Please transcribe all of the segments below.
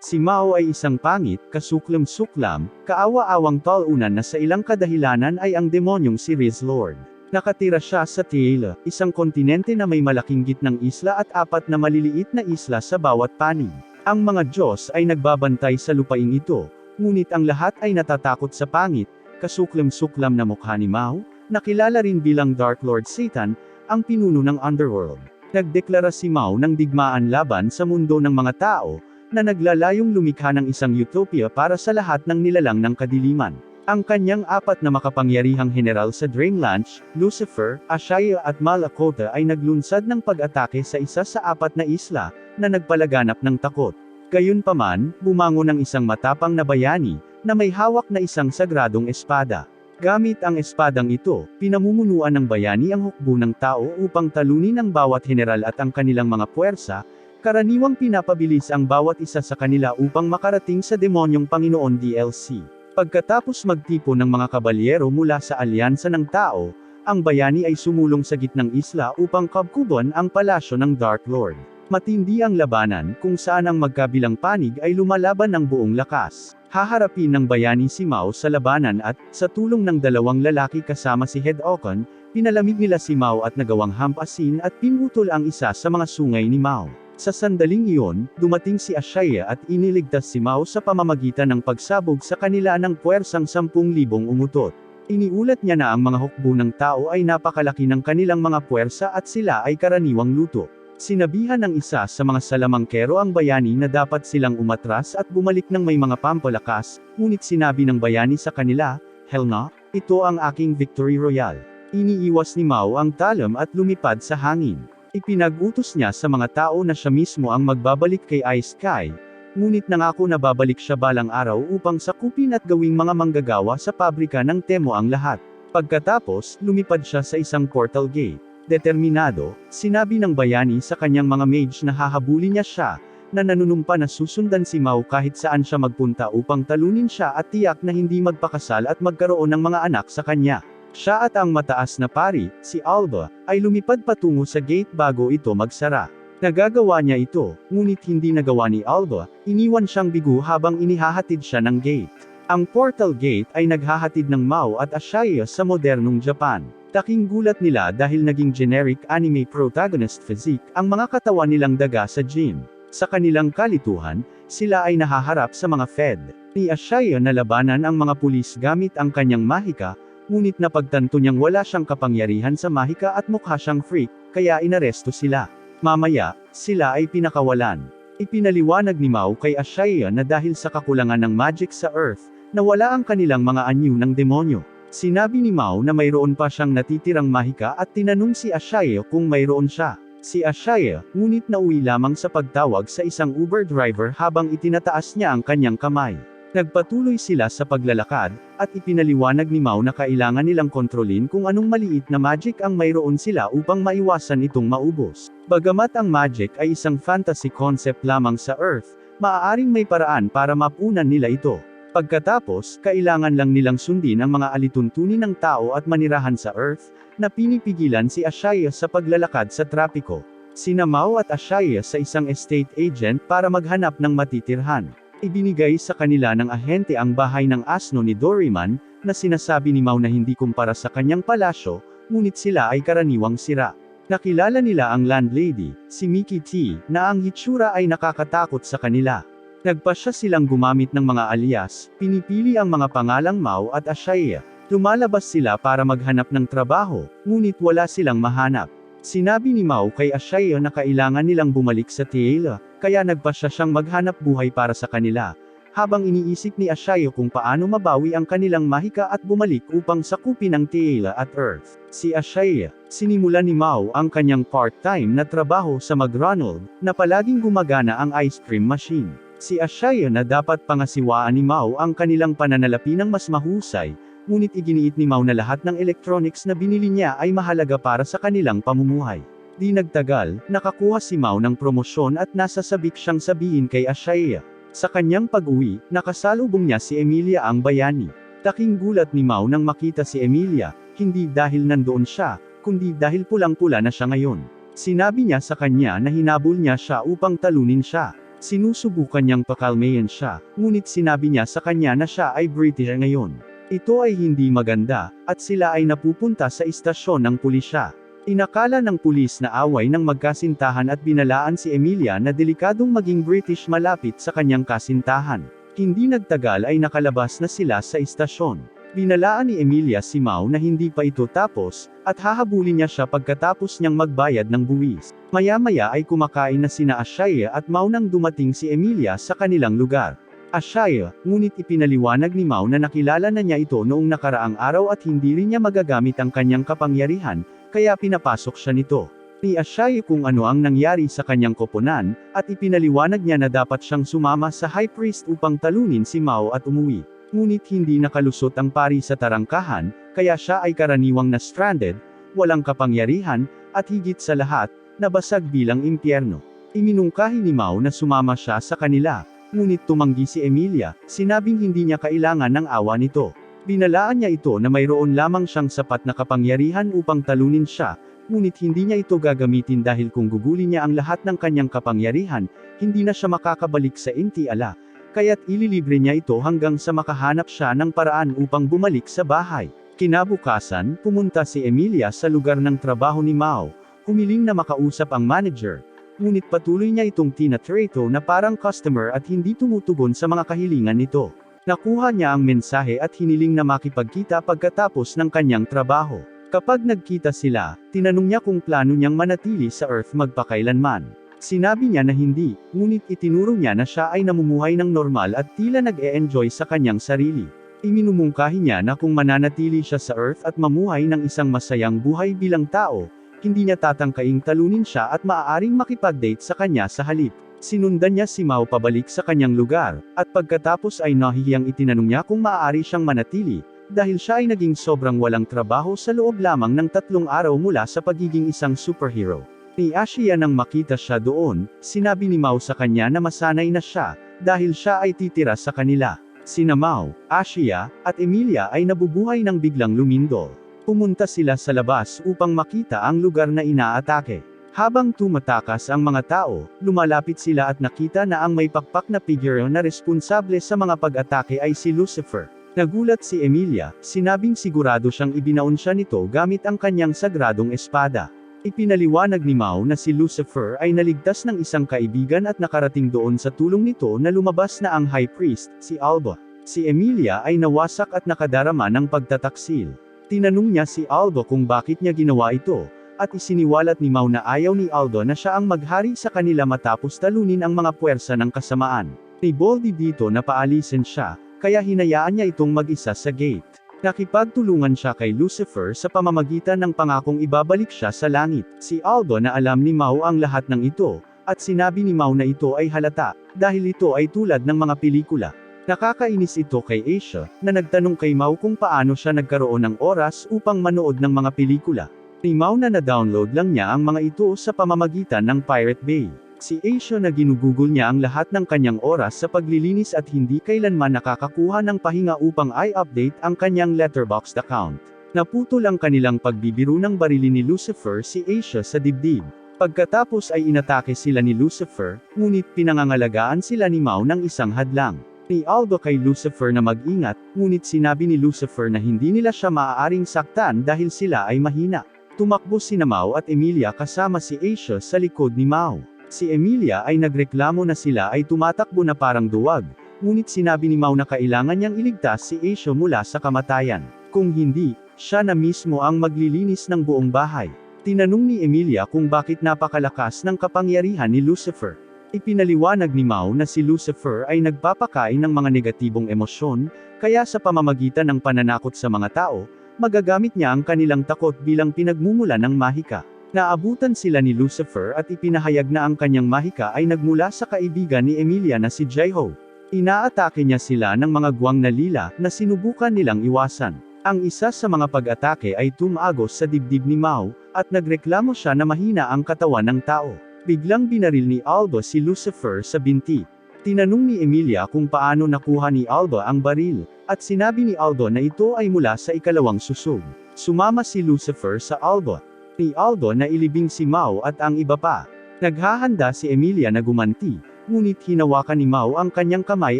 Si Mao ay isang pangit, kasuklam-suklam, kaawa-awang talunan na sa ilang kadahilanan ay ang demonyong si Riz Lord. Nakatira siya sa Teela, isang kontinente na may malaking gitnang isla at 4 na maliliit na isla sa bawat panig. Ang mga Diyos ay nagbabantay sa lupaing ito, ngunit ang lahat ay natatakot sa pangit, kasuklam-suklam na mukha ni Mao, na kilala rin bilang Dark Lord Satan, ang pinuno ng Underworld. Nagdeklara si Mao ng digmaan laban sa mundo ng mga tao, na naglalayong lumikha ng isang utopia para sa lahat ng nilalang ng kadiliman. Ang kanyang 4 na makapangyarihang general sa Dreamland, Lucifer, Ashaya at Malakota ay naglunsad ng pag-atake sa isa sa 4 na isla, na nagpalaganap ng takot. Gayunpaman, bumangon ang isang matapang na bayani, na may hawak na isang sagradong espada. Gamit ang espadang ito, pinamumunuan ng bayani ang hukbo ng tao upang talunin ang bawat general at ang kanilang mga puwersa, karaniwang pinapabilis ang bawat isa sa kanila upang makarating sa demonyong Panginoon DLC. Pagkatapos magtipon ng mga kabalyero mula sa alyansa ng tao, ang bayani ay sumulong sa gitnang isla upang kabkuban ang palasyo ng Dark Lord. Matindi ang labanan kung saan ang magkabilang panig ay lumalaban ng buong lakas. Haharapin ng bayani si Mao sa labanan at, sa tulong ng 2 lalaki kasama si Head Okon, pinalamig nila si Mao at nagawang hampasin at pinutol ang isa sa mga sungay ni Mao. Sa sandaling iyon, dumating si Ashaya at iniligtas si Mao sa pamamagitan ng pagsabog sa kanila ng puwersang 10,000 umutot. Iniulat niya na ang mga hukbo ng tao ay napakalaki ng kanilang mga puwersa at sila ay karaniwang luto. Sinabihan ng isa sa mga salamangkero ang bayani na dapat silang umatras at bumalik ng may mga pampalakas, ngunit sinabi ng bayani sa kanila, "Hell no, ito ang aking victory royale." Iniiwas ni Mao ang talam at lumipad sa hangin. Ipinag-utos niya sa mga tao na siya mismo ang magbabalik kay Ice Sky, ngunit nangako na babalik siya balang araw upang sakupin at gawing mga manggagawa sa pabrika ng Temo ang lahat. Pagkatapos, lumipad siya sa isang portal gate. Determinado, sinabi ng bayani sa kanyang mga mage na hahabulin niya siya, na nanunumpa na susundan si Mao kahit saan siya magpunta upang talunin siya at tiyak na hindi magpakasal at magkaroon ng mga anak sa kanya. Siya at ang mataas na pari, si Alba, ay lumipad patungo sa gate bago ito magsara. Nagagawa niya ito, ngunit hindi nagawa ni Alba, iniwan siyang bigo habang inihahatid siya ng gate. Ang portal gate ay naghahatid ng Mao at Ashaya sa modernong Japan. Taking gulat nila dahil naging generic anime protagonist physique ang mga katawan nilang daga sa gym. Sa kanilang kalituhan, sila ay nahaharap sa mga Fed. Ni Ashaya na labanan ang mga pulis gamit ang kanyang mahika, ngunit napagtanto niyang wala siyang kapangyarihan sa mahika at mukha siyang freak, kaya inaresto sila. Mamaya, sila ay pinakawalan. Ipinaliwanag ni Mao kay Ashaya na dahil sa kakulangan ng magic sa Earth, nawala ang kanilang mga anyo ng demonyo. Sinabi ni Mao na mayroon pa siyang natitirang mahika at tinanong si Ashaya kung mayroon siya. Si Ashaya, ngunit nauwi lamang sa pagtawag sa isang Uber driver habang itinataas niya ang kanyang kamay. Nagpatuloy sila sa paglalakad, at ipinaliwanag ni Mao na kailangan nilang kontrolin kung anong maliit na magic ang mayroon sila upang maiwasan itong maubos. Bagamat ang magic ay isang fantasy concept lamang sa Earth, maaaring may paraan para mapunan nila ito. Pagkatapos, kailangan lang nilang sundin ang mga alituntunin ng tao at manirahan sa Earth, na pinipigilan si Ashaya sa paglalakad sa trapiko. Sina Mao at Ashaya sa isang estate agent para maghanap ng matitirhan. Ibinigay sa kanila ng ahente ang bahay ng asno ni Doraemon, na sinasabi ni Mao na hindi kumpara sa kanyang palasyo, ngunit sila ay karaniwang sira. Nakilala nila ang landlady, si Mickey T, na ang hitsura ay nakakatakot sa kanila. Nagpasya silang gumamit ng mga alias, pinipili ang mga pangalang Mao at Ashaya. Lumalabas sila para maghanap ng trabaho, ngunit wala silang mahanap. Sinabi ni Mao kay Ashaya na kailangan nilang bumalik sa Teela, kaya nagpasya siyang maghanap buhay para sa kanila, habang iniisip ni Ashaya kung paano mabawi ang kanilang mahika at bumalik upang sakupin ang Teela at Earth. Si Ashaya, sinimula ni Mao ang kanyang part-time na trabaho sa McDonald's, na palaging gumagana ang ice cream machine. Si Ashaya na dapat pangasiwaan ni Mao ang kanilang pananalapi ng mas mahusay, ngunit iginiit ni Mao na lahat ng electronics na binili niya ay mahalaga para sa kanilang pamumuhay. Di nagtagal, nakakuha si Mao ng promosyon at nasasabik siyang sabihin kay Ashaya. Sa kanyang pag-uwi, nakasalubong niya si Emilia ang bayani. Taking gulat ni Mao nang makita si Emilia, hindi dahil nandoon siya, kundi dahil pulang-pula na siya ngayon. Sinabi niya sa kanya na hinabol niya siya upang talunin siya. Sinusubukan niyang pakalmayan siya, ngunit sinabi niya sa kanya na siya ay British ngayon. Ito ay hindi maganda, at sila ay napupunta sa istasyon ng pulisya. Inakala ng pulis na away ng magkasintahan at binalaan si Emilia na delikadong maging British malapit sa kanyang kasintahan. Hindi nagtagal ay nakalabas na sila sa istasyon. Binalaan ni Emilia si Mau na hindi pa ito tapos, at hahabulin niya siya pagkatapos niyang magbayad ng buwis. Maya-maya ay kumakain na sina Ashaya at Mau nang dumating si Emilia sa kanilang lugar. Ashaya, ngunit ipinaliwanag ni Mau na nakilala na niya ito noong nakaraang araw at hindi rin niya magagamit ang kanyang kapangyarihan, kaya pinapasok siya nito. Ni Ashaya kung ano ang nangyari sa kanyang koponan, at ipinaliwanag niya na dapat siyang sumama sa High Priest upang talunin si Mau at umuwi. Ngunit hindi nakalusot ang pari sa tarangkahan, kaya siya ay karaniwang na stranded, walang kapangyarihan, at higit sa lahat, nabasag bilang impyerno. Iminungkahi ni Mau na sumama siya sa kanila, ngunit tumanggi si Emilia, sinabing hindi niya kailangan ng awa nito. Binalaan niya ito na mayroon lamang siyang sapat na kapangyarihan upang talunin siya, ngunit hindi niya ito gagamitin dahil kung gugulin niya ang lahat ng kanyang kapangyarihan, hindi na siya makakabalik sa Intiala. Kaya't ililibre niya ito hanggang sa makahanap siya ng paraan upang bumalik sa bahay. Kinabukasan, pumunta si Emilia sa lugar ng trabaho ni Mau, humiling na makausap ang manager, ngunit patuloy niya itong tinatrato na parang customer at hindi tumutugon sa mga kahilingan nito. Nakuha niya ang mensahe at hiniling na makipagkita pagkatapos ng kanyang trabaho. Kapag nagkita sila, tinanong niya kung plano niyang manatili sa Earth magpakailanman. Sinabi niya na hindi, ngunit itinuro niya na siya ay namumuhay ng normal at tila nag-e-enjoy sa kanyang sarili. Iminumungkahi niya na kung mananatili siya sa Earth at mamuhay ng isang masayang buhay bilang tao, hindi niya tatangkaing talunin siya at maaaring makipag-date sa kanya sa halip. Sinundan niya si Mau pabalik sa kanyang lugar, at pagkatapos ay nahihiyang itinanong niya kung maaari siyang manatili, dahil siya ay naging sobrang walang trabaho sa loob lamang ng 3 araw mula sa pagiging isang superhero. Ni Ashia nang makita siya doon, sinabi ni Mau sa kanya na masanay na siya, dahil siya ay titira sa kanila. Sina Mau, Ashia, at Emilia ay nabubuhay ng biglang lumindol. Pumunta sila sa labas upang makita ang lugar na inaatake. Habang tumatakas ang mga tao, lumalapit sila at nakita na ang may pakpak na figure na responsable sa mga pag-atake ay si Lucifer. Nagulat si Emilia, sinabing sigurado siyang ibinaon siya nito gamit ang kanyang sagradong espada. Ipinaliwanag ni Mau na si Lucifer ay naligtas ng isang kaibigan at nakarating doon sa tulong nito na lumabas na ang High Priest, si Alba. Si Emilia ay nawasak at nakadarama ng pagtataksil. Tinanong niya si Alba kung bakit niya ginawa ito, at isiniwalat ni Mau na ayaw ni Aldo na siya ang maghari sa kanila matapos talunin ang mga puwersa ng kasamaan. Ni Boldy dito na paalisin siya, kaya hinayaan niya itong mag-isa sa gate. Nakipagtulungan siya kay Lucifer sa pamamagitan ng pangakong ibabalik siya sa langit. Si Aldo na alam ni Mau ang lahat ng ito, at sinabi ni Mau na ito ay halata, dahil ito ay tulad ng mga pelikula. Nakakainis ito kay Asia, na nagtanong kay Mau kung paano siya nagkaroon ng oras upang manood ng mga pelikula. Ni Mau na na-download lang niya ang mga ito sa pamamagitan ng Pirate Bay. Si Asia na ginugugol niya ang lahat ng kanyang oras sa paglilinis at hindi kailanman nakakakuha ng pahinga upang i-update ang kanyang Letterboxd account. Naputol ang kanilang pagbibiro ng barili ni Lucifer si Asia sa dibdib. Pagkatapos ay inatake sila ni Lucifer, ngunit pinangangalagaan sila ni Mau ng isang hadlang. Ni Aldo kay Lucifer na mag-ingat, ngunit sinabi ni Lucifer na hindi nila siya maaaring saktan dahil sila ay mahina. Tumakbo sina Mau at Emilia kasama si Asia sa likod ni Mau. Si Emilia ay nagreklamo na sila ay tumatakbo na parang duwag, ngunit sinabi ni Mau na kailangan niyang iligtas si Asia mula sa kamatayan. Kung hindi, siya na mismo ang maglilinis ng buong bahay. Tinanong ni Emilia kung bakit napakalakas ng kapangyarihan ni Lucifer. Ipinaliwanag ni Mau na si Lucifer ay nagpapakain ng mga negatibong emosyon, kaya sa pamamagitan ng pananakot sa mga tao, magagamit niya ang kanilang takot bilang pinagmumula ng mahika. Naabutan sila ni Lucifer at ipinahayag na ang kanyang mahika ay nagmula sa kaibigan ni Emilia na si Jaiho. Inaatake niya sila ng mga guwang na lila na sinubukan nilang iwasan. Ang isa sa mga pag-atake ay tumagos sa dibdib ni Mau, at nagreklamo siya na mahina ang katawan ng tao. Biglang binaril ni Aldo si Lucifer sa binti. Tinanong ni Emilia kung paano nakuha ni Aldo ang baril, at sinabi ni Aldo na ito ay mula sa ikalawang susog. Sumama si Lucifer sa Aldo. Ni Aldo na ilibing si Mau at ang iba pa. Naghahanda si Emilia na gumanti, ngunit hinawakan ni Mao ang kanyang kamay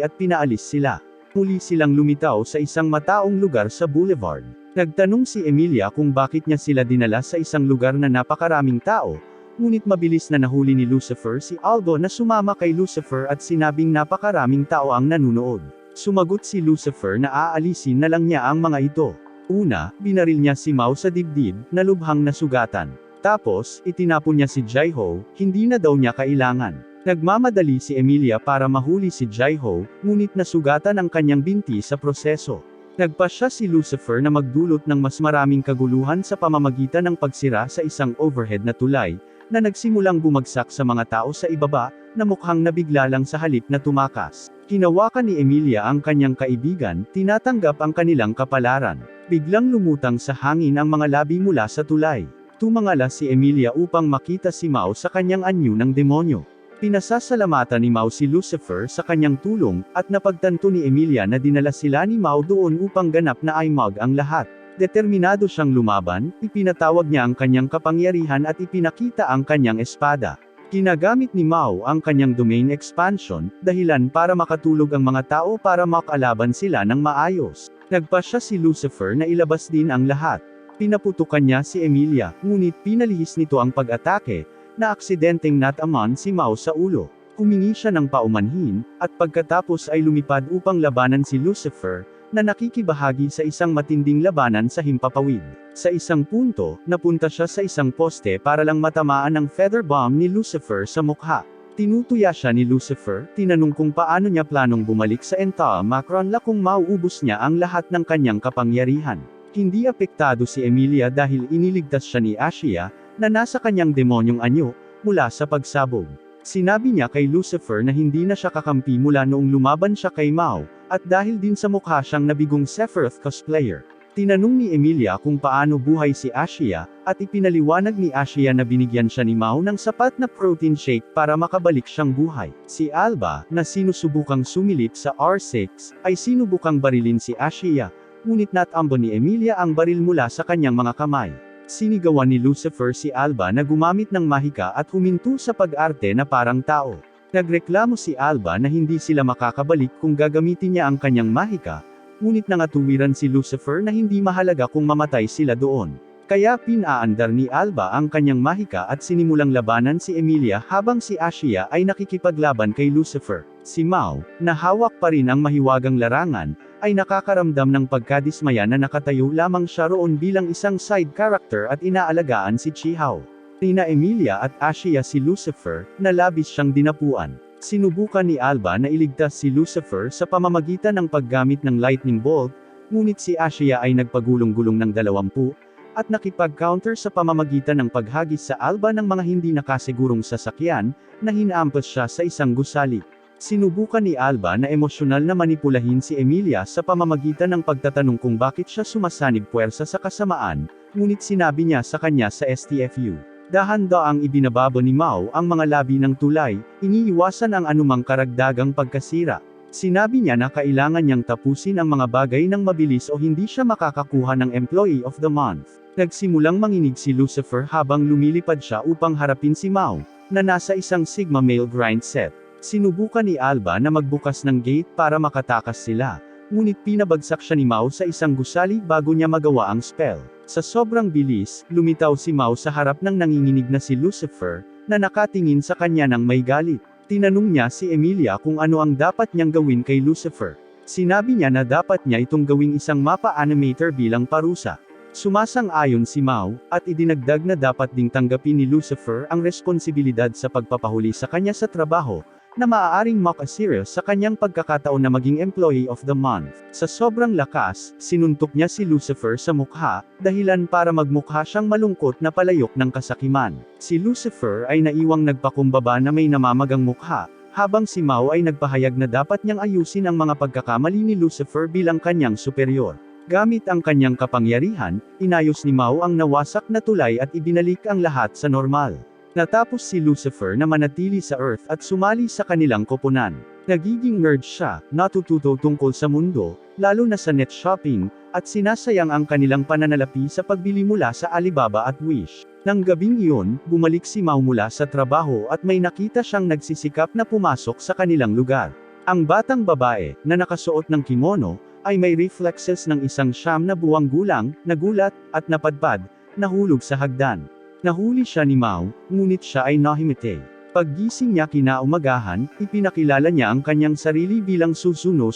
at pinaalis sila. Muli silang lumitaw sa isang mataong lugar sa boulevard. Nagtanong si Emilia kung bakit niya sila dinala sa isang lugar na napakaraming tao, ngunit mabilis na nahuli ni Lucifer si Aldo na sumama kay Lucifer at sinabing napakaraming tao ang nanunood. Sumagot si Lucifer na aalisin na lang niya ang mga ito. Una, binaril niya si Mao sa dibdib, na lubhang nasugatan. Tapos, itinapon niya si Jaiho, hindi na daw niya kailangan. Nagmamadali si Emilia para mahuli si Jaiho, ngunit nasugatan ang kanyang binti sa proseso. Nagpasya si Lucifer na magdulot ng mas maraming kaguluhan sa pamamagitan ng pagsira sa isang overhead na tulay, na nagsimulang bumagsak sa mga tao sa ibaba, na mukhang nabigla lang sa halip na tumakas. Hinawakan ni Emilia ang kanyang kaibigan, tinatanggap ang kanilang kapalaran. Biglang lumutang sa hangin ang mga labi mula sa tulay. Tumangala si Emilia upang makita si Mao sa kanyang anyo ng demonyo. Pinasasalamatan ni Mao si Lucifer sa kanyang tulong, at napagtanto ni Emilia na dinala sila ni Mao doon upang ganap na aimag ang lahat. Determinado siyang lumaban, ipinatawag niya ang kanyang kapangyarihan at ipinakita ang kanyang espada. Ginagamit ni Mao ang kanyang domain expansion, dahilan para makatulog ang mga tao para makalaban sila ng maayos. Nagpasya si Lucifer na ilabas din ang lahat. Pinaputukan niya si Emilia, ngunit pinalihis nito ang pag-atake, na aksidenteng natamaan si Mao sa ulo. Humingi siya ng paumanhin, at pagkatapos ay lumipad upang labanan si Lucifer, na nakikibahagi sa isang matinding labanan sa himpapawid. Sa isang punto, napunta siya sa isang poste para lang matamaan ng feather bomb ni Lucifer sa mukha. Tinutuya siya ni Lucifer, tinanong kung paano niya planong bumalik sa Ental Macron kung mauubos niya ang lahat ng kanyang kapangyarihan. Hindi apektado si Emilia dahil iniligtas siya ni Ashia, na nasa kanyang demonyong anyo, mula sa pagsabog. Sinabi niya kay Lucifer na hindi na siya kakampi mula noong lumaban siya kay Mao, at dahil din sa mukha siyang nabigong Sephiroth cosplayer. Tinanong ni Emilia kung paano buhay si Ashia, at ipinaliwanag ni Ashia na binigyan siya ni Mao ng sapat na protein shake para makabalik siyang buhay. Si Alba, na sinusubukang sumilip sa R6, ay sinubukang barilin si Ashia, ngunit natambo ni Emilia ang baril mula sa kanyang mga kamay. Sinigawan ni Lucifer si Alba na gumamit ng mahika at huminto sa pag-arte na parang tao. Nagreklamo si Alba na hindi sila makakabalik kung gagamitin niya ang kanyang mahika, ngunit nangatuwiran si Lucifer na hindi mahalaga kung mamatay sila doon. Kaya pinaandar ni Alba ang kanyang mahika at sinimulang labanan si Emilia habang si Ashia ay nakikipaglaban kay Lucifer. Si Mao, na hawak pa rin ang mahiwagang larangan, ay nakakaramdam ng pagkadismaya na nakatayo lamang siya roon bilang isang side character at inaalagaan si Chihao. Nina Emilia at Ashia si Lucifer, na labis siyang dinapuan. Sinubukan ni Alba na iligtas si Lucifer sa pamamagitan ng paggamit ng lightning bolt, ngunit si Ashia ay nagpagulong-gulong ng 20, at nakipag-counter sa pamamagitan ng paghagis sa Alba ng mga hindi nakasigurong sasakyan, na hinampas siya sa isang gusali. Sinubukan ni Alba na emosyonal na manipulahin si Emilia sa pamamagitan ng pagtatanong kung bakit siya sumasanib puwersa sa kasamaan, ngunit sinabi niya sa kanya sa STFU. Dahan-daang ibinababa ni Mao ang mga labi ng tulay, iniiwasan ang anumang karagdagang pagkasira. Sinabi niya na kailangan niyang tapusin ang mga bagay ng mabilis o hindi siya makakakuha ng Employee of the Month. Nagsimulang manginig si Lucifer habang lumilipad siya upang harapin si Mao, na nasa isang Sigma male grind set. Sinubukan ni Alba na magbukas ng gate para makatakas sila, ngunit pinabagsak siya ni Mao sa isang gusali bago niya magawa ang spell. Sa sobrang bilis, lumitaw si Mao sa harap ng nanginginig na si Lucifer, na nakatingin sa kanya ng may galit. Tinanong niya si Emilia kung ano ang dapat niyang gawin kay Lucifer. Sinabi niya na dapat niya itong gawing isang mapa animator bilang parusa. Sumasang-ayon si Mao, at idinagdag na dapat ding tanggapin ni Lucifer ang responsibilidad sa pagpapahuli sa kanya sa trabaho, na maaaring maka-serious sa kanyang pagkakataon na maging Employee of the Month. Sa sobrang lakas, sinuntok niya si Lucifer sa mukha, dahilan para magmukha siyang malungkot na palayok ng kasakiman. Si Lucifer ay naiwang nagpakumbaba na may namamagang mukha, habang si Mao ay nagpahayag na dapat niyang ayusin ang mga pagkakamali ni Lucifer bilang kanyang superior. Gamit ang kanyang kapangyarihan, inayos ni Mao ang nawasak na tulay at ibinalik ang lahat sa normal. Natapos si Lucifer na manatili sa Earth at sumali sa kanilang koponan. Nagiging nerd siya, natututo tungkol sa mundo, lalo na sa net shopping, at sinasayang ang kanilang pananalapi sa pagbili mula sa Alibaba at Wish. Nang gabing iyon, bumalik si Mao mula sa trabaho at may nakita siyang nagsisikap na pumasok sa kanilang lugar. Ang batang babae, na nakasuot ng kimono, ay may reflexes ng isang 9 na buwang gulang, nagulat, at napadpad, nahulog sa hagdan. Nahuli siya ni Mao, ngunit siya ay nahimatay. Paggising niya kinaumagahan, ipinakilala niya ang kanyang sarili bilang Suzuno.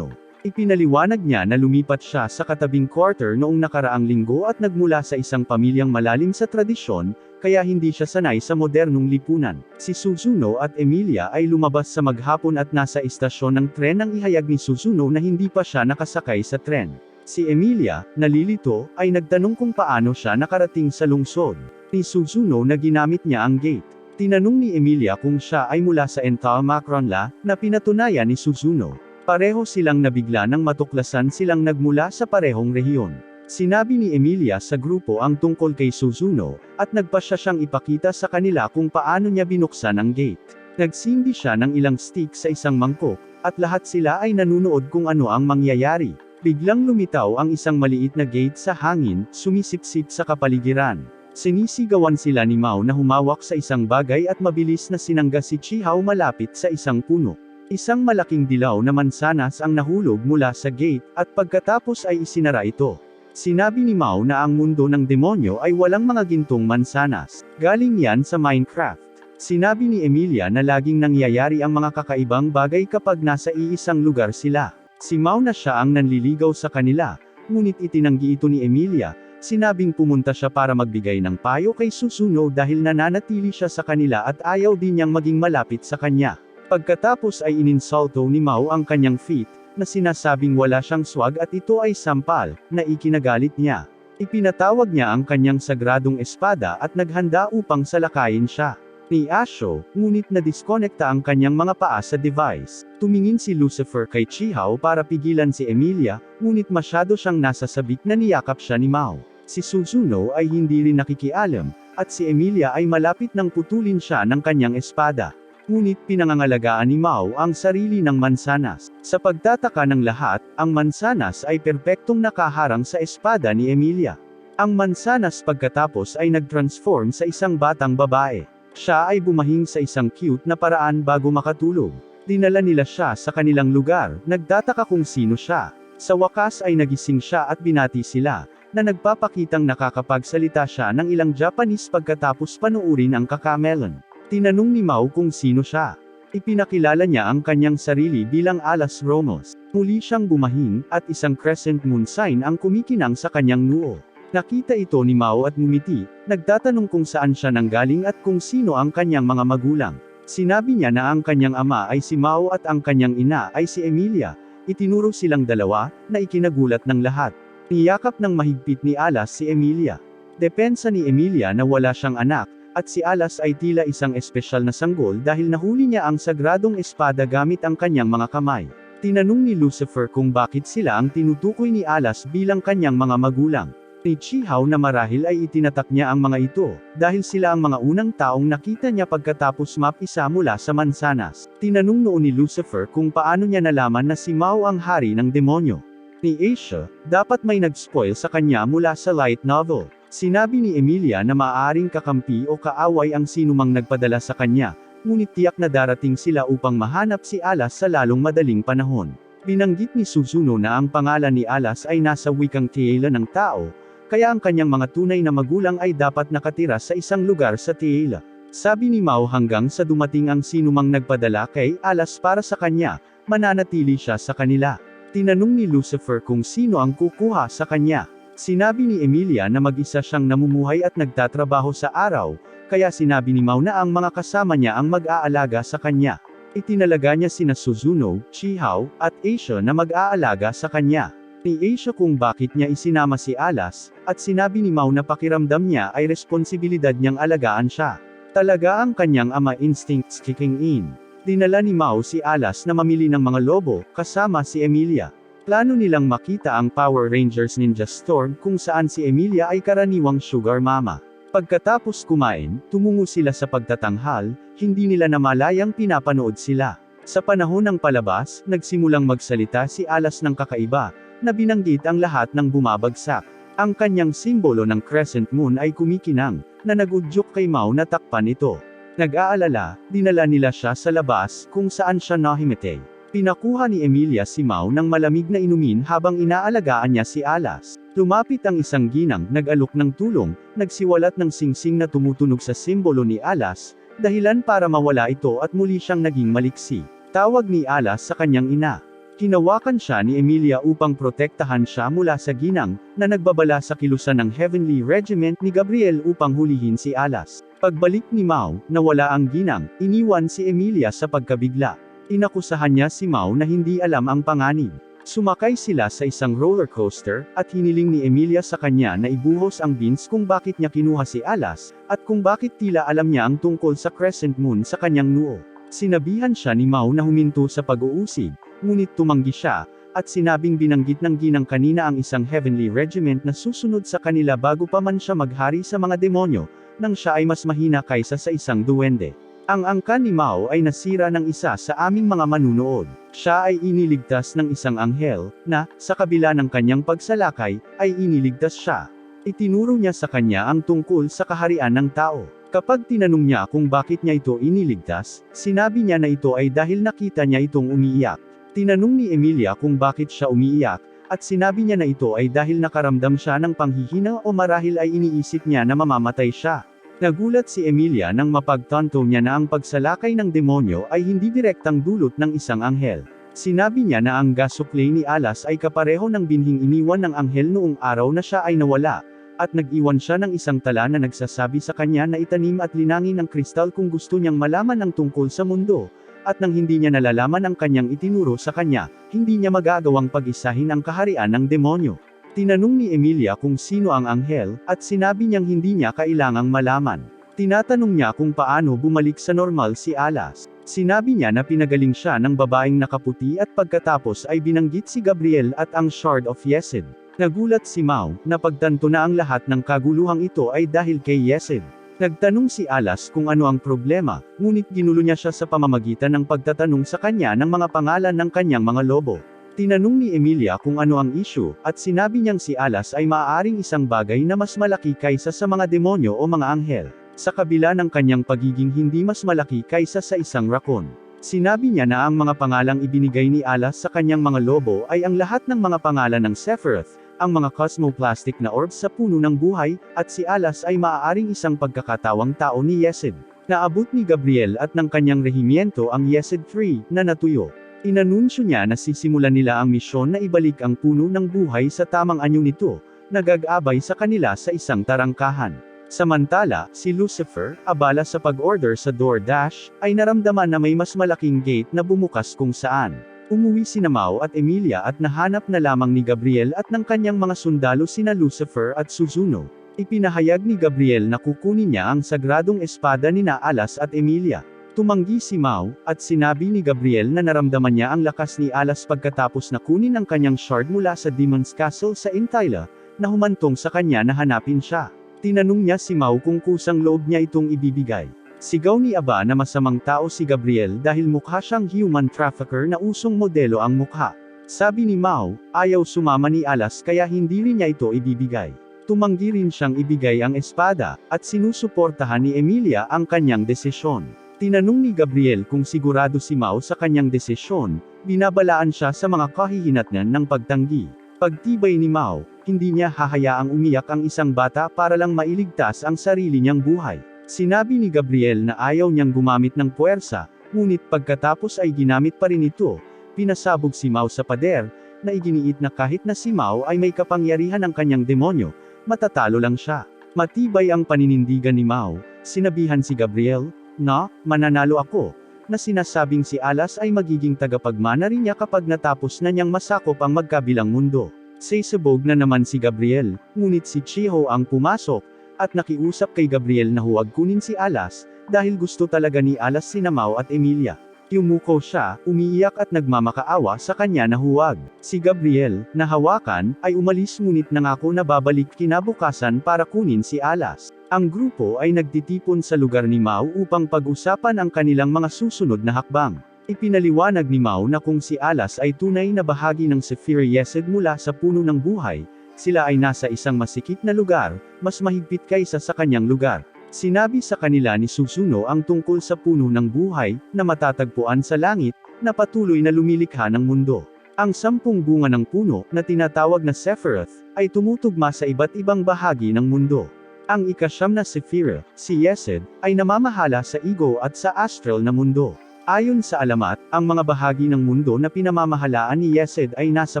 Ipinaliwanag niya na lumipat siya sa katabing quarter noong nakaraang linggo at nagmula sa isang pamilyang malalim sa tradisyon, kaya hindi siya sanay sa modernong lipunan. Si Suzuno at Emilia ay lumabas sa maghapon at nasa istasyon ng tren nang ihayag ni Suzuno na hindi pa siya nakasakay sa tren. Si Emilia, nalilito, ay nagtanong kung paano siya nakarating sa lungsod ni Suzuno na ginamit niya ang gate. Tinanong ni Emilia kung siya ay mula sa Entamacronla, na pinatunayan ni Suzuno. Pareho silang nabigla nang matuklasan silang nagmula sa parehong rehiyon. Sinabi ni Emilia sa grupo ang tungkol kay Suzuno, at nagpasya siyang ipakita sa kanila kung paano niya binuksan ang gate. Nagsindi siya ng ilang stick sa isang mangkok, at lahat sila ay nanunood kung ano ang mangyayari. Biglang lumitaw ang isang maliit na gate sa hangin, sumisipsip sa kapaligiran. Sinisigawan sila ni Mao na humawak sa isang bagay at mabilis na sinangga si Chihao malapit sa isang puno. Isang malaking dilaw na mansanas ang nahulog mula sa gate, at pagkatapos ay isinara ito. Sinabi ni Mao na ang mundo ng demonyo ay walang mga gintong mansanas. Galing yan sa Minecraft. Sinabi ni Emilia na laging nangyayari ang mga kakaibang bagay kapag nasa iisang lugar sila. Si Mao na siya ang nanliligaw sa kanila, ngunit itinanggi ito ni Emilia. Sinabing pumunta siya para magbigay ng payo kay Suzuno dahil nananatili siya sa kanila at ayaw din niyang maging malapit sa kanya. Pagkatapos ay ininsulto ni Mao ang kanyang feet, na sinasabing wala siyang swag at ito ay sampal, na ikinagalit niya. Ipinatawag niya ang kanyang sagradong espada at naghanda upang salakayin siya ni Asho, ngunit na-disconnecta ang kanyang mga paa sa device. Tumingin si Lucifer kay Chihao para pigilan si Emilia, ngunit masyado siyang nasasabik na niyakap siya ni Mao. Si Suzuno ay hindi rin nakikialam, at si Emilia ay malapit nang putulin siya ng kanyang espada. Ngunit pinangangalagaan ni Mao ang sarili ng mansanas. Sa pagtataka ng lahat, ang mansanas ay perpektong nakaharang sa espada ni Emilia. Ang mansanas pagkatapos ay nag-transform sa isang batang babae. Siya ay bumahing sa isang cute na paraan bago makatulog. Dinala nila siya sa kanilang lugar, nagtataka kung sino siya. Sa wakas ay nagising siya at binati sila, na nagpapakitang nakakapagsalita siya ng ilang Japanese pagkatapos panuurin ang kakamelon. Tinanong ni Mao kung sino siya. Ipinakilala niya ang kanyang sarili bilang Alas Romos. Muli siyang bumahing, at isang crescent moon sign ang kumikinang sa kanyang noo. Nakita ito ni Mao at ngumiti, nagtatanong kung saan siya nanggaling at kung sino ang kanyang mga magulang. Sinabi niya na ang kanyang ama ay si Mao at ang kanyang ina ay si Emilia. Itinuro silang dalawa, na ikinagulat ng lahat. Niyakap ng mahigpit ni Alas si Emilia. Depensa ni Emilia na wala siyang anak, at si Alas ay tila isang espesyal na sanggol dahil nahuli niya ang sagradong espada gamit ang kanyang mga kamay. Tinanong ni Lucifer kung bakit sila ang tinutukoy ni Alas bilang kanyang mga magulang. Ni Chihao na marahil ay itinatak niya ang mga ito, dahil sila ang mga unang taong nakita niya pagkatapos mapisa mula sa mansanas. Tinanong noon ni Lucifer kung paano niya nalaman na si Mao ang hari ng demonyo. Ni Asia, dapat may nag-spoil sa kanya mula sa light novel. Sinabi ni Emilia na maaaring kakampi o kaaway ang sinumang nagpadala sa kanya, ngunit tiyak na darating sila upang mahanap si Alas sa lalong madaling panahon. Binanggit ni Suzuno na ang pangalan ni Alas ay nasa wikang Tiela ng tao, kaya ang kanyang mga tunay na magulang ay dapat nakatira sa isang lugar sa Tiela. Sabi ni Mao hanggang sa dumating ang sinumang nagpadala kay Alas para sa kanya, mananatili siya sa kanila. Tinanong ni Lucifer kung sino ang kukuha sa kanya. Sinabi ni Emilia na mag-isa siyang namumuhay at nagtatrabaho sa araw, kaya sinabi ni Mao na ang mga kasama niya ang mag-aalaga sa kanya. Itinalaga niya sina Suzuno, Chihao, at Asia na mag-aalaga sa kanya. Ni Asia kung bakit niya isinama si Alas, at sinabi ni Mao na pakiramdam niya ay responsibilidad niyang alagaan siya. Talaga ang kanyang ama instincts kicking in. Dinala ni Mao si Alas na mamili ng mga lobo, kasama si Emilia. Plano nilang makita ang Power Rangers Ninja Storm kung saan si Emilia ay karaniwang sugar mama. Pagkatapos kumain, tumungo sila sa pagtatanghal, hindi nila namalayang pinapanood sila. Sa panahon ng palabas, nagsimulang magsalita si Alas ng kakaiba, na binanggit ang lahat ng bumabagsak. Ang kanyang simbolo ng crescent moon ay kumikinang, na nag-udyok kay Mao na takpan ito. Nag-aalala, dinala nila siya sa labas, kung saan siya nahimatay. Pinakuha ni Emilia si Mao ng malamig na inumin habang inaalagaan niya si Alas. Lumapit ang isang ginang, nag-alok ng tulong, nagsiwalat ng singsing na tumutunog sa simbolo ni Alas, dahilan para mawala ito at muli siyang naging maliksi. Tawag ni Alas sa kanyang ina. Hinawakan siya ni Emilia upang protektahan siya mula sa ginang, na nagbabala sa kilusan ng Heavenly Regiment ni Gabriel upang hulihin si Alas. Pagbalik ni Mao, nawala ang ginang, iniwan si Emilia sa pagkabigla. Inakusahan niya si Mao na hindi alam ang panganib. Sumakay sila sa isang roller coaster, at hiniling ni Emilia sa kanya na ibuhos ang beans kung bakit niya kinuha si Alas, at kung bakit tila alam niya ang tungkol sa crescent moon sa kanyang noo. Sinabihan siya ni Mao na huminto sa pag-uusig, ngunit tumanggi siya, at sinabing binanggit ng ginang kanina ang isang heavenly regiment na susunod sa kanila bago pa man siya maghari sa mga demonyo, nang siya ay mas mahina kaysa sa isang duwende. Ang angkan ni Mao ay nasira ng isa sa aming mga manunood. Siya ay iniligtas ng isang anghel, na, sa kabila ng kanyang pagsalakay, ay iniligtas siya. Itinuro niya sa kanya ang tungkol sa kaharian ng tao. Kapag tinanong niya kung bakit niya ito iniligtas, sinabi niya na ito ay dahil nakita niya itong umiiyak. Tinanong ni Emilia kung bakit siya umiiyak, at sinabi niya na ito ay dahil nakaramdam siya ng panghihina o marahil ay iniisip niya na mamamatay siya. Nagulat si Emilia nang mapagtanto niya na ang pagsalakay ng demonyo ay hindi direktang dulot ng isang anghel. Sinabi niya na ang gasuklay ni Alas ay kapareho ng binhing iniwan ng anghel noong araw na siya ay nawala, at nag-iwan siya ng isang tala na nagsasabi sa kanya na itanim at linangin ng kristal kung gusto niyang malaman ang tungkol sa mundo, at nang hindi niya nalalaman ang kanyang itinuro sa kanya, hindi niya magagawang pag-isahin ang kaharian ng demonyo. Tinanong ni Emilia kung sino ang anghel, at sinabi niyang hindi niya kailangang malaman. Tinatanong niya kung paano bumalik sa normal si Alas. Sinabi niya na pinagaling siya ng babaeng nakaputi at pagkatapos ay binanggit si Gabriel at ang Shard of Yesed. Nagulat si Mao, na pagtanto na ang lahat ng kaguluhang ito ay dahil kay Yesed. Nagtanong si Alas kung ano ang problema, ngunit ginulo niya siya sa pamamagitan ng pagtatanong sa kanya ng mga pangalan ng kanyang mga lobo. Tinanong ni Emilia kung ano ang issue, at sinabi niyang si Alas ay maaaring isang bagay na mas malaki kaysa sa mga demonyo o mga anghel, sa kabila ng kanyang pagiging hindi mas malaki kaysa sa isang rakon. Sinabi niya na ang mga pangalang ibinigay ni Alas sa kanyang mga lobo ay ang lahat ng mga pangalan ng Sephiroth, ang mga cosmoplastic na orbs sa puno ng buhay, at si Alas ay maaaring isang pagkakatawang tao ni Yesed. Naabot ni Gabriel at ng kanyang rehimiento ang Yesed 3, na natuyo. Inanunsyo niya na sisimulan nila ang misyon na ibalik ang puno ng buhay sa tamang anyo nito, na gag-abay sa kanila sa isang tarangkahan. Samantala, si Lucifer, abala sa pag-order sa DoorDash, ay naramdaman na may mas malaking gate na bumukas kung saan. Umuwi sina Mao at Emilia at nahanap na lamang ni Gabriel at ng kanyang mga sundalo sina Lucifer at Suzuno. Ipinahayag ni Gabriel na kukunin niya ang sagradong espada nina Alas at Emilia. Tumanggi si Mao, at sinabi ni Gabriel na naramdaman niya ang lakas ni Alas pagkatapos na kunin ang kanyang shard mula sa Demon's Castle sa Intyla, na humantong sa kanya na hanapin siya. Tinanong niya si Mao kung kusang loob niya itong ibibigay. Sigaw ni Aba na masamang tao si Gabriel dahil mukha siyang human trafficker na usong modelo ang mukha. Sabi ni Mao, ayaw sumama ni Alas kaya hindi rin niya ito ibibigay. Tumanggi rin siyang ibigay ang espada, at sinusuportahan ni Emilia ang kanyang desisyon. Tinanong ni Gabriel kung sigurado si Mao sa kanyang desisyon, binabalaan siya sa mga kahihinatnan ng pagtanggi. Pagtibay ni Mao, hindi niya hahayaang umiyak ang isang bata para lang mailigtas ang sarili niyang buhay. Sinabi ni Gabriel na ayaw niyang gumamit ng puwersa, ngunit pagkatapos ay ginamit pa rin ito. Pinasabog si Mao sa pader, na iginiit na kahit na si Mao ay may kapangyarihan ng kanyang demonyo, matatalo lang siya. Matibay ang paninindigan ni Mao, sinabihan si Gabriel, na, mananalo ako, na sinasabing si Alas ay magiging tagapagmana rin niya kapag natapos na niyang masakop ang magkabilang mundo. Sasabog na naman si Gabriel, ngunit si Chiho ang pumasok, at nakiusap kay Gabriel na huwag kunin si Alas, dahil gusto talaga ni Alas sina Mao at Emilia. Yumuko siya, umiiyak at nagmamakaawa sa kanya na huwag. Si Gabriel, na hawakan, ay umalis ngunit nangako na babalik kinabukasan para kunin si Alas. Ang grupo ay nagtitipon sa lugar ni Mao upang pag-usapan ang kanilang mga susunod na hakbang. Ipinaliwanag ni Mao na kung si Alas ay tunay na bahagi ng Sephir Yesed mula sa puno ng buhay, Sila ay nasa isang masikip na lugar, mas mahigpit kaysa sa kanyang lugar. Sinabi sa kanila ni Suzuno ang tungkol sa puno ng buhay, na matatagpuan sa langit, na patuloy na lumilikha ng mundo. Ang 10 bunga ng puno, na tinatawag na Sephiroth, ay tumutugma sa iba't ibang bahagi ng mundo. Ang ika-9 na Sephira, si Yesed, ay namamahala sa ego at sa astral na mundo. Ayon sa alamat, ang mga bahagi ng mundo na pinamamahalaan ni Yesed ay nasa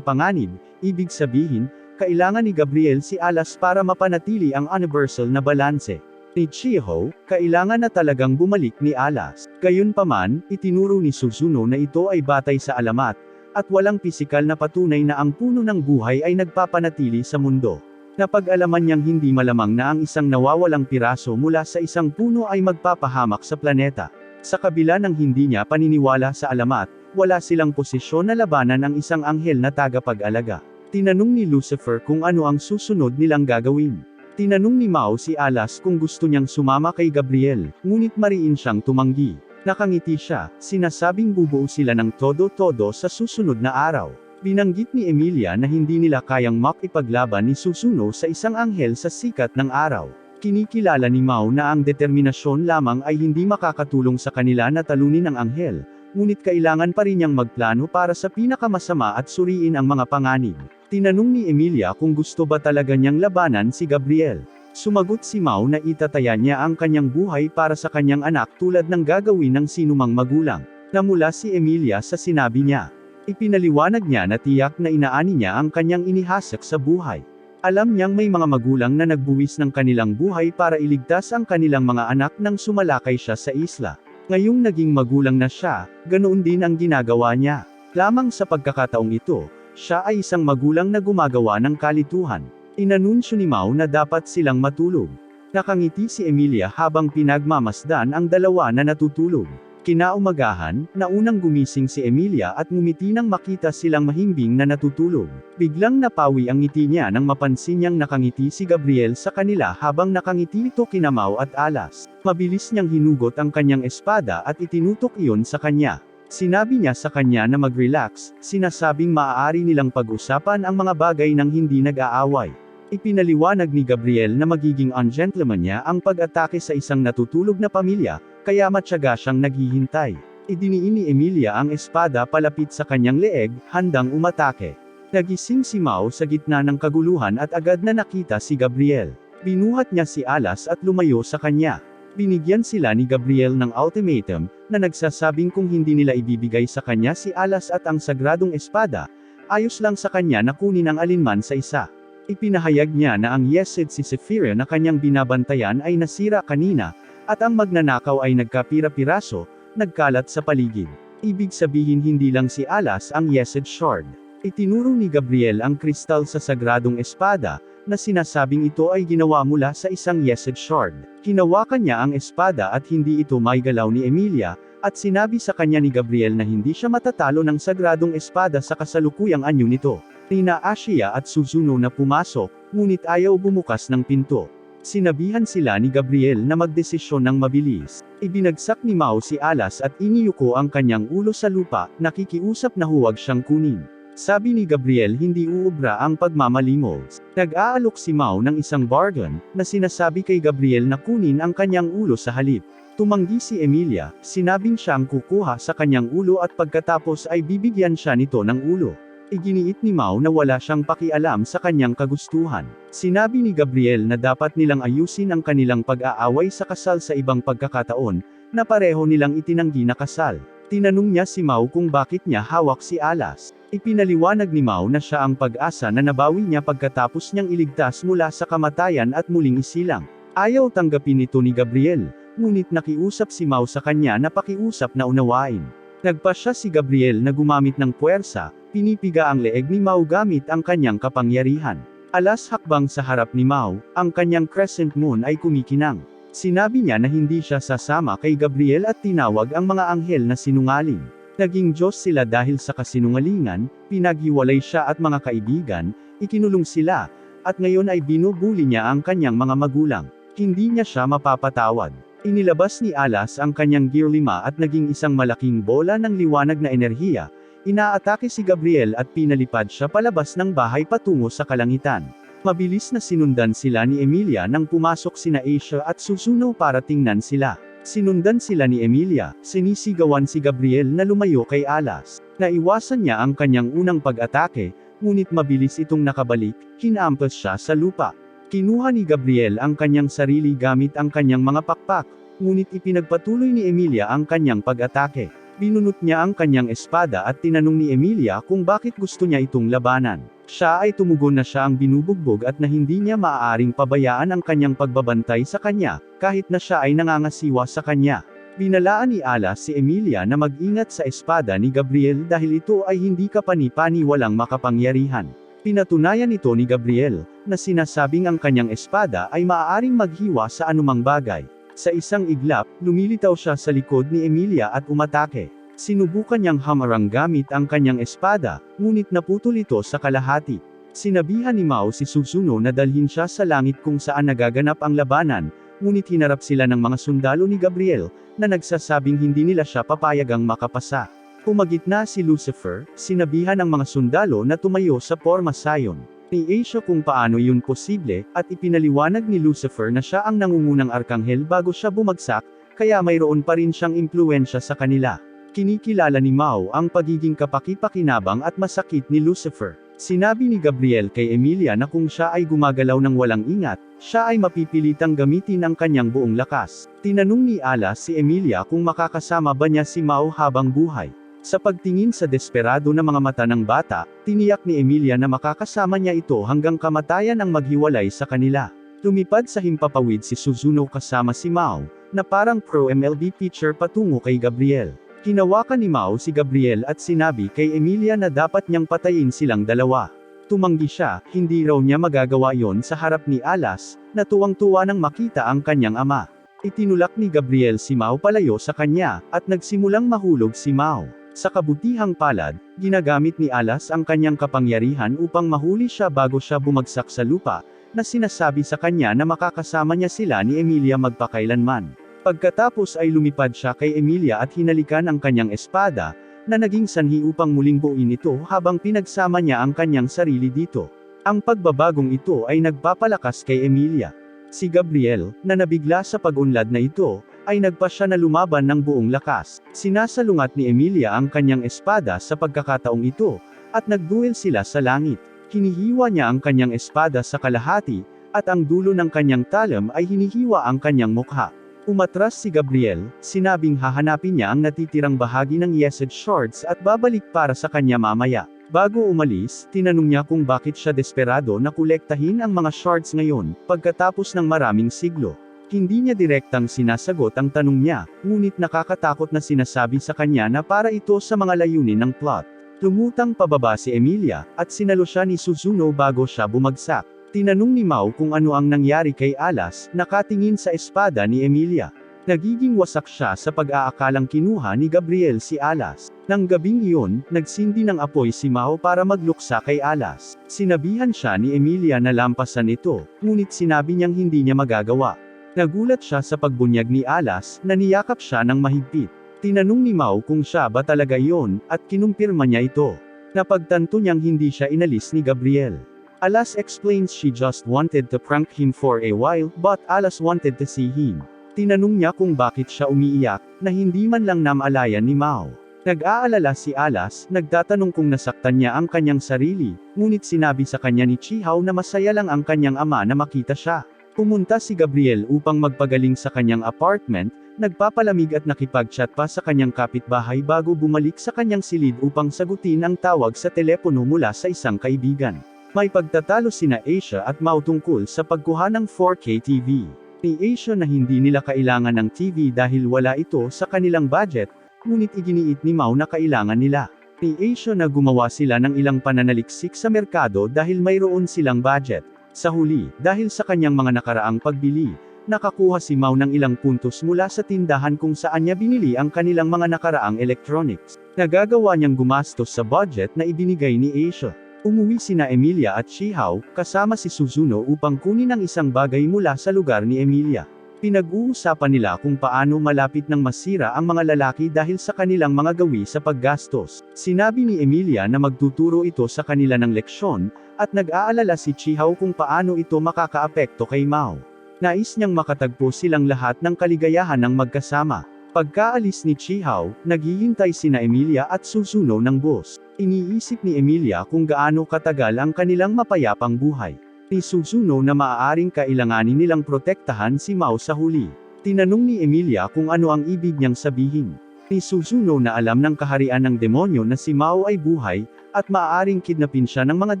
panganib, ibig sabihin, kailangan ni Gabriel si Alas para mapanatili ang universal na balanse. Ni Chiho, kailangan na talagang bumalik ni Alas. Gayunpaman, itinuro ni Suzuno na ito ay batay sa alamat, at walang pisikal na patunay na ang puno ng buhay ay nagpapanatili sa mundo. Napag-alaman niyang hindi malamang na ang isang nawawalang piraso mula sa isang puno ay magpapahamak sa planeta. Sa kabila ng hindi niya paniniwala sa alamat, wala silang posisyon na labanan ang isang anghel na tagapag-alaga. Tinanong ni Lucifer kung ano ang susunod nilang gagawin. Tinanong ni Mao si Alas kung gusto niyang sumama kay Gabriel, ngunit mariin siyang tumanggi. Nakangiti siya, sinasabing bubuo sila ng todo-todo sa susunod na araw. Binanggit ni Emilia na hindi nila kayang makipaglaban ni Suzuno sa isang anghel sa sikat ng araw. Kinikilala ni Mao na ang determinasyon lamang ay hindi makakatulong sa kanila na talunin ang anghel, ngunit kailangan pa rin niyang magplano para sa pinakamasama at suriin ang mga panganib. Tinanong ni Emilia kung gusto ba talaga niyang labanan si Gabriel. Sumagot si Mao na itataya niya ang kanyang buhay para sa kanyang anak tulad ng gagawin ng sinumang magulang. Namula si Emilia sa sinabi niya. Ipinaliwanag niya na tiyak na inaani niya ang kanyang inihasak sa buhay. Alam niyang may mga magulang na nagbuwis ng kanilang buhay para iligtas ang kanilang mga anak nang sumalakay siya sa isla. Ngayong naging magulang na siya, ganoon din ang ginagawa niya. Lamang sa pagkakataong ito, siya ay isang magulang na gumagawa ng kalituhan. Inanunsyo ni Mao na dapat silang matulog. Nakangiti si Emilia habang pinagmamasdan ang dalawa na natutulog. Kinaumagahan, naunang gumising si Emilia at ngumiti nang makita silang mahimbing na natutulog. Biglang napawi ang ngiti niya nang mapansin niyang nakangiti si Gabriel sa kanila habang nakangiti ito kina Mao at Alas. Mabilis niyang hinugot ang kanyang espada at itinutok iyon sa kanya. Sinabi niya sa kanya na mag-relax, sinasabing maaari nilang pag-usapan ang mga bagay nang hindi nag-aaway. Ipinaliwanag ni Gabriel na magiging ungentleman niya ang pag-atake sa isang natutulog na pamilya, kaya matyaga siyang naghihintay. Idiniin ni Emilia ang espada palapit sa kanyang leeg, handang umatake. Nagising si Mao sa gitna ng kaguluhan at agad na nakita si Gabriel. Binuhat niya si Alas at lumayo sa kanya. Binigyan sila ni Gabriel ng ultimatum, na nagsasabing kung hindi nila ibibigay sa kanya si Alas at ang sagradong espada, ayos lang sa kanya na kunin ang alinman sa isa. Ipinahayag niya na ang Yesed si Sephira na kanyang binabantayan ay nasira kanina, at ang magnanakaw ay nagkapira-piraso, nagkalat sa paligid. Ibig sabihin hindi lang si Alas ang Yesed Shard. Itinuro ni Gabriel ang kristal sa sagradong espada, na sinasabing ito ay ginawa mula sa isang Yesed Shard. Hinawakan niya ang espada at hindi ito maigalaw ni Emilia, at sinabi sa kanya ni Gabriel na hindi siya matatalo ng sagradong espada sa kasalukuyang anyo nito. Tina Ashia at Suzuno na pumasok, ngunit ayaw bumukas ng pinto. Sinabihan sila ni Gabriel na magdesisyon ng mabilis. Ibinagsak ni Mao si Alas at iniyuko ang kanyang ulo sa lupa, nakikiusap na huwag siyang kunin. Sabi ni Gabriel hindi uubra ang pagmamalimos. Nag-aalok si Mao ng isang bargain, na sinasabi kay Gabriel na kunin ang kanyang ulo sa halip. Tumanggi si Emilia, sinabing siya ang kukuha sa kanyang ulo at pagkatapos ay bibigyan siya nito ng ulo. Iginiit ni Mao na wala siyang pakialam sa kanyang kagustuhan. Sinabi ni Gabriel na dapat nilang ayusin ang kanilang pag-aaway sa kasal sa ibang pagkakataon, na pareho nilang itinanggi na kasal. Tinanong niya si Mao kung bakit niya hawak si Alas. Ipinaliwanag ni Mao na siya ang pag-asa na nabawi niya pagkatapos niyang iligtas mula sa kamatayan at muling isilang. Ayaw tanggapin ito ni Gabriel, ngunit nakiusap si Mao sa kanya na pakiusap na unawain. Nagpasya si Gabriel na gumamit ng puwersa, pinipiga ang leeg ni Mao gamit ang kanyang kapangyarihan. Alas hakbang sa harap ni Mao, ang kanyang crescent moon ay kumikinang. Sinabi niya na hindi siya sasama kay Gabriel at tinawag ang mga anghel na sinungaling. Naging Diyos sila dahil sa kasinungalingan, pinaghiwalay siya at mga kaibigan, ikinulong sila, at ngayon ay binubuli niya ang kanyang mga magulang. Hindi niya siya mapapatawad. Inilabas ni Alas ang kanyang Gear 5 at naging isang malaking bola ng liwanag na enerhiya. Inaatake si Gabriel at pinalipad siya palabas ng bahay patungo sa kalangitan. Mabilis na sinundan sila ni Emilia nang pumasok sina Asia at Suzuno para tingnan sila. Sinundan sila ni Emilia, sinisigawan si Gabriel na lumayo kay Alas. Naiwasan niya ang kanyang unang pag-atake, ngunit mabilis itong nakabalik, hinampas siya sa lupa. Kinuha ni Gabriel ang kanyang sarili gamit ang kanyang mga pakpak, ngunit ipinagpatuloy ni Emilia ang kanyang pag-atake. Binunot niya ang kanyang espada at tinanong ni Emilia kung bakit gusto niya itong labanan. Siya ay tumugon na siya ang binubugbog at na hindi niya maaaring pabayaan ang kanyang pagbabantay sa kanya, kahit na siya ay nangangasiwa sa kanya. Binalaan ni Alas si Emilia na mag-ingat sa espada ni Gabriel dahil ito ay hindi kapani-pani walang makapangyarihan. Pinatunayan ito ni Gabriel, na sinasabing ang kanyang espada ay maaaring maghiwa sa anumang bagay. Sa isang iglap, lumilitaw siya sa likod ni Emilia at umatake. Sinubukan niyang hamarang gamit ang kanyang espada, ngunit naputol ito sa kalahati. Sinabihan ni Mao si Suzuno na dalhin siya sa langit kung saan nagaganap ang labanan, ngunit hinarap sila ng mga sundalo ni Gabriel, na nagsasabing hindi nila siya papayagang makapasa. Pumagitna si Lucifer, sinabihan ng mga sundalo na tumayo sa porma sayon ni Asia kung paano yun posible, at ipinaliwanag ni Lucifer na siya ang nangungunang arkanghel bago siya bumagsak, kaya mayroon pa rin siyang impluwensya sa kanila. Kinikilala ni Mao ang pagiging kapaki-pakinabang at masakit ni Lucifer. Sinabi ni Gabriel kay Emilia na kung siya ay gumagalaw ng walang ingat, siya ay mapipilitang gamitin ang kanyang buong lakas. Tinanong ni Alas si Emilia kung makakasama ba niya si Mao habang buhay. Sa pagtingin sa desperado na mga mata ng bata, tiniyak ni Emilia na makakasama niya ito hanggang kamatayan ang maghiwalay sa kanila. Lumipad sa himpapawid si Suzuno kasama si Mao, na parang pro-MLB pitcher patungo kay Gabriel. Hinawakan ni Mao si Gabriel at sinabi kay Emilia na dapat niyang patayin silang dalawa. Tumanggi siya, hindi raw niya magagawa yon sa harap ni Alas, na tuwang-tuwa nang makita ang kanyang ama. Itinulak ni Gabriel si Mao palayo sa kanya, at nagsimulang mahulog si Mao. Sa kabutihang palad, ginagamit ni Alas ang kanyang kapangyarihan upang mahuli siya bago siya bumagsak sa lupa, na sinasabi sa kanya na makakasama niya sila ni Emilia magpakailanman. Pagkatapos ay lumipad siya kay Emilia at hinalikan ang kanyang espada, na naging sanhi upang muling buuin ito habang pinagsama niya ang kanyang sarili dito. Ang pagbabagong ito ay nagpapalakas kay Emilia. Si Gabriel, na nabigla sa pag-unlad na ito, ay nagpa siya na lumaban ng buong lakas. Sinasalungat ni Emilia ang kanyang espada sa pagkakataong ito, at nagduel sila sa langit. Hinihiwa niya ang kanyang espada sa kalahati, at ang dulo ng kanyang talam ay hinihiwa ang kanyang mukha. Umatras si Gabriel, sinabing hahanapin niya ang natitirang bahagi ng Yesod Shards at babalik para sa kanya mamaya. Bago umalis, tinanong niya kung bakit siya desperado na kolektahin ang mga shards ngayon, pagkatapos ng maraming siglo. Hindi niya direktang sinasagot ang tanong niya, ngunit nakakatakot na sinasabi sa kanya na para ito sa mga layunin ng plot. Lumutang pababa si Emilia, at sinalo siya ni Suzuno bago siya bumagsak. Tinanong ni Mao kung ano ang nangyari kay Alas, nakatingin sa espada ni Emilia. Nagiging wasak siya sa pag-aakalang kinuha ni Gabriel si Alas. Nang gabing iyon, nagsindi ng apoy si Mao para magluksa kay Alas. Sinabihan siya ni Emilia na lampasan ito, ngunit sinabi niyang hindi niya magagawa. Nagulat siya sa pagbunyag ni Alas, na niyakap siya ng mahigpit. Tinanong ni Mao kung siya ba talaga iyon, at kinumpirma niya ito. Napagtanto niyang hindi siya inalis ni Gabriel. Alas explains she just wanted to prank him for a while, but Alas wanted to see him. Tinanong niya kung bakit siya umiiyak, na hindi man lang namalayan ni Mao. Nag-aalala si Alas, nagtatanong kung nasaktan niya ang kanyang sarili, ngunit sinabi sa kanya ni Chihao na masaya lang ang kanyang ama na makita siya. Pumunta si Gabriel upang magpagaling sa kanyang apartment, nagpapalamig at nakipag-chat pa sa kanyang kapitbahay bago bumalik sa kanyang silid upang sagutin ang tawag sa telepono mula sa isang kaibigan. May pagtatalo sina Asia at Mao tungkol sa pagkuha ng 4K TV. Ni Asia na hindi nila kailangan ng TV dahil wala ito sa kanilang budget, ngunit iginiit ni Mao na kailangan nila. Ni Asia na gumawa sila ng ilang pananaliksik sa merkado dahil mayroon silang budget. Sa huli, dahil sa kanyang mga nakaraang pagbili, nakakuha si Mao ng ilang puntos mula sa tindahan kung saan niya binili ang kanilang mga nakaraang electronics. Nagagawa niyang gumastos sa budget na ibinigay ni Asia. Umuwi sina Emilia at Chihao, kasama si Suzuno upang kunin ang isang bagay mula sa lugar ni Emilia. Pinag-uusapan nila kung paano malapit ng masira ang mga lalaki dahil sa kanilang mga gawi sa paggastos. Sinabi ni Emilia na magtuturo ito sa kanila ng leksyon, at nag-aalala si Chihaw kung paano ito makakaapekto kay Mao. Nais niyang makatagpo silang lahat ng kaligayahan ng magkasama. Pagkaalis ni Chihaw, naghihintay sina Emilia at Suzuno ng bus. Iniisip ni Emilia kung gaano katagal ang kanilang mapayapang buhay. Ni Suzuno na maaaring kailanganin nilang protektahan si Mao sa huli. Tinanong ni Emilia kung ano ang ibig niyang sabihin. Ni Suzuno na alam ng kaharian ng demonyo na si Mao ay buhay, at maaaring kidnapin siya ng mga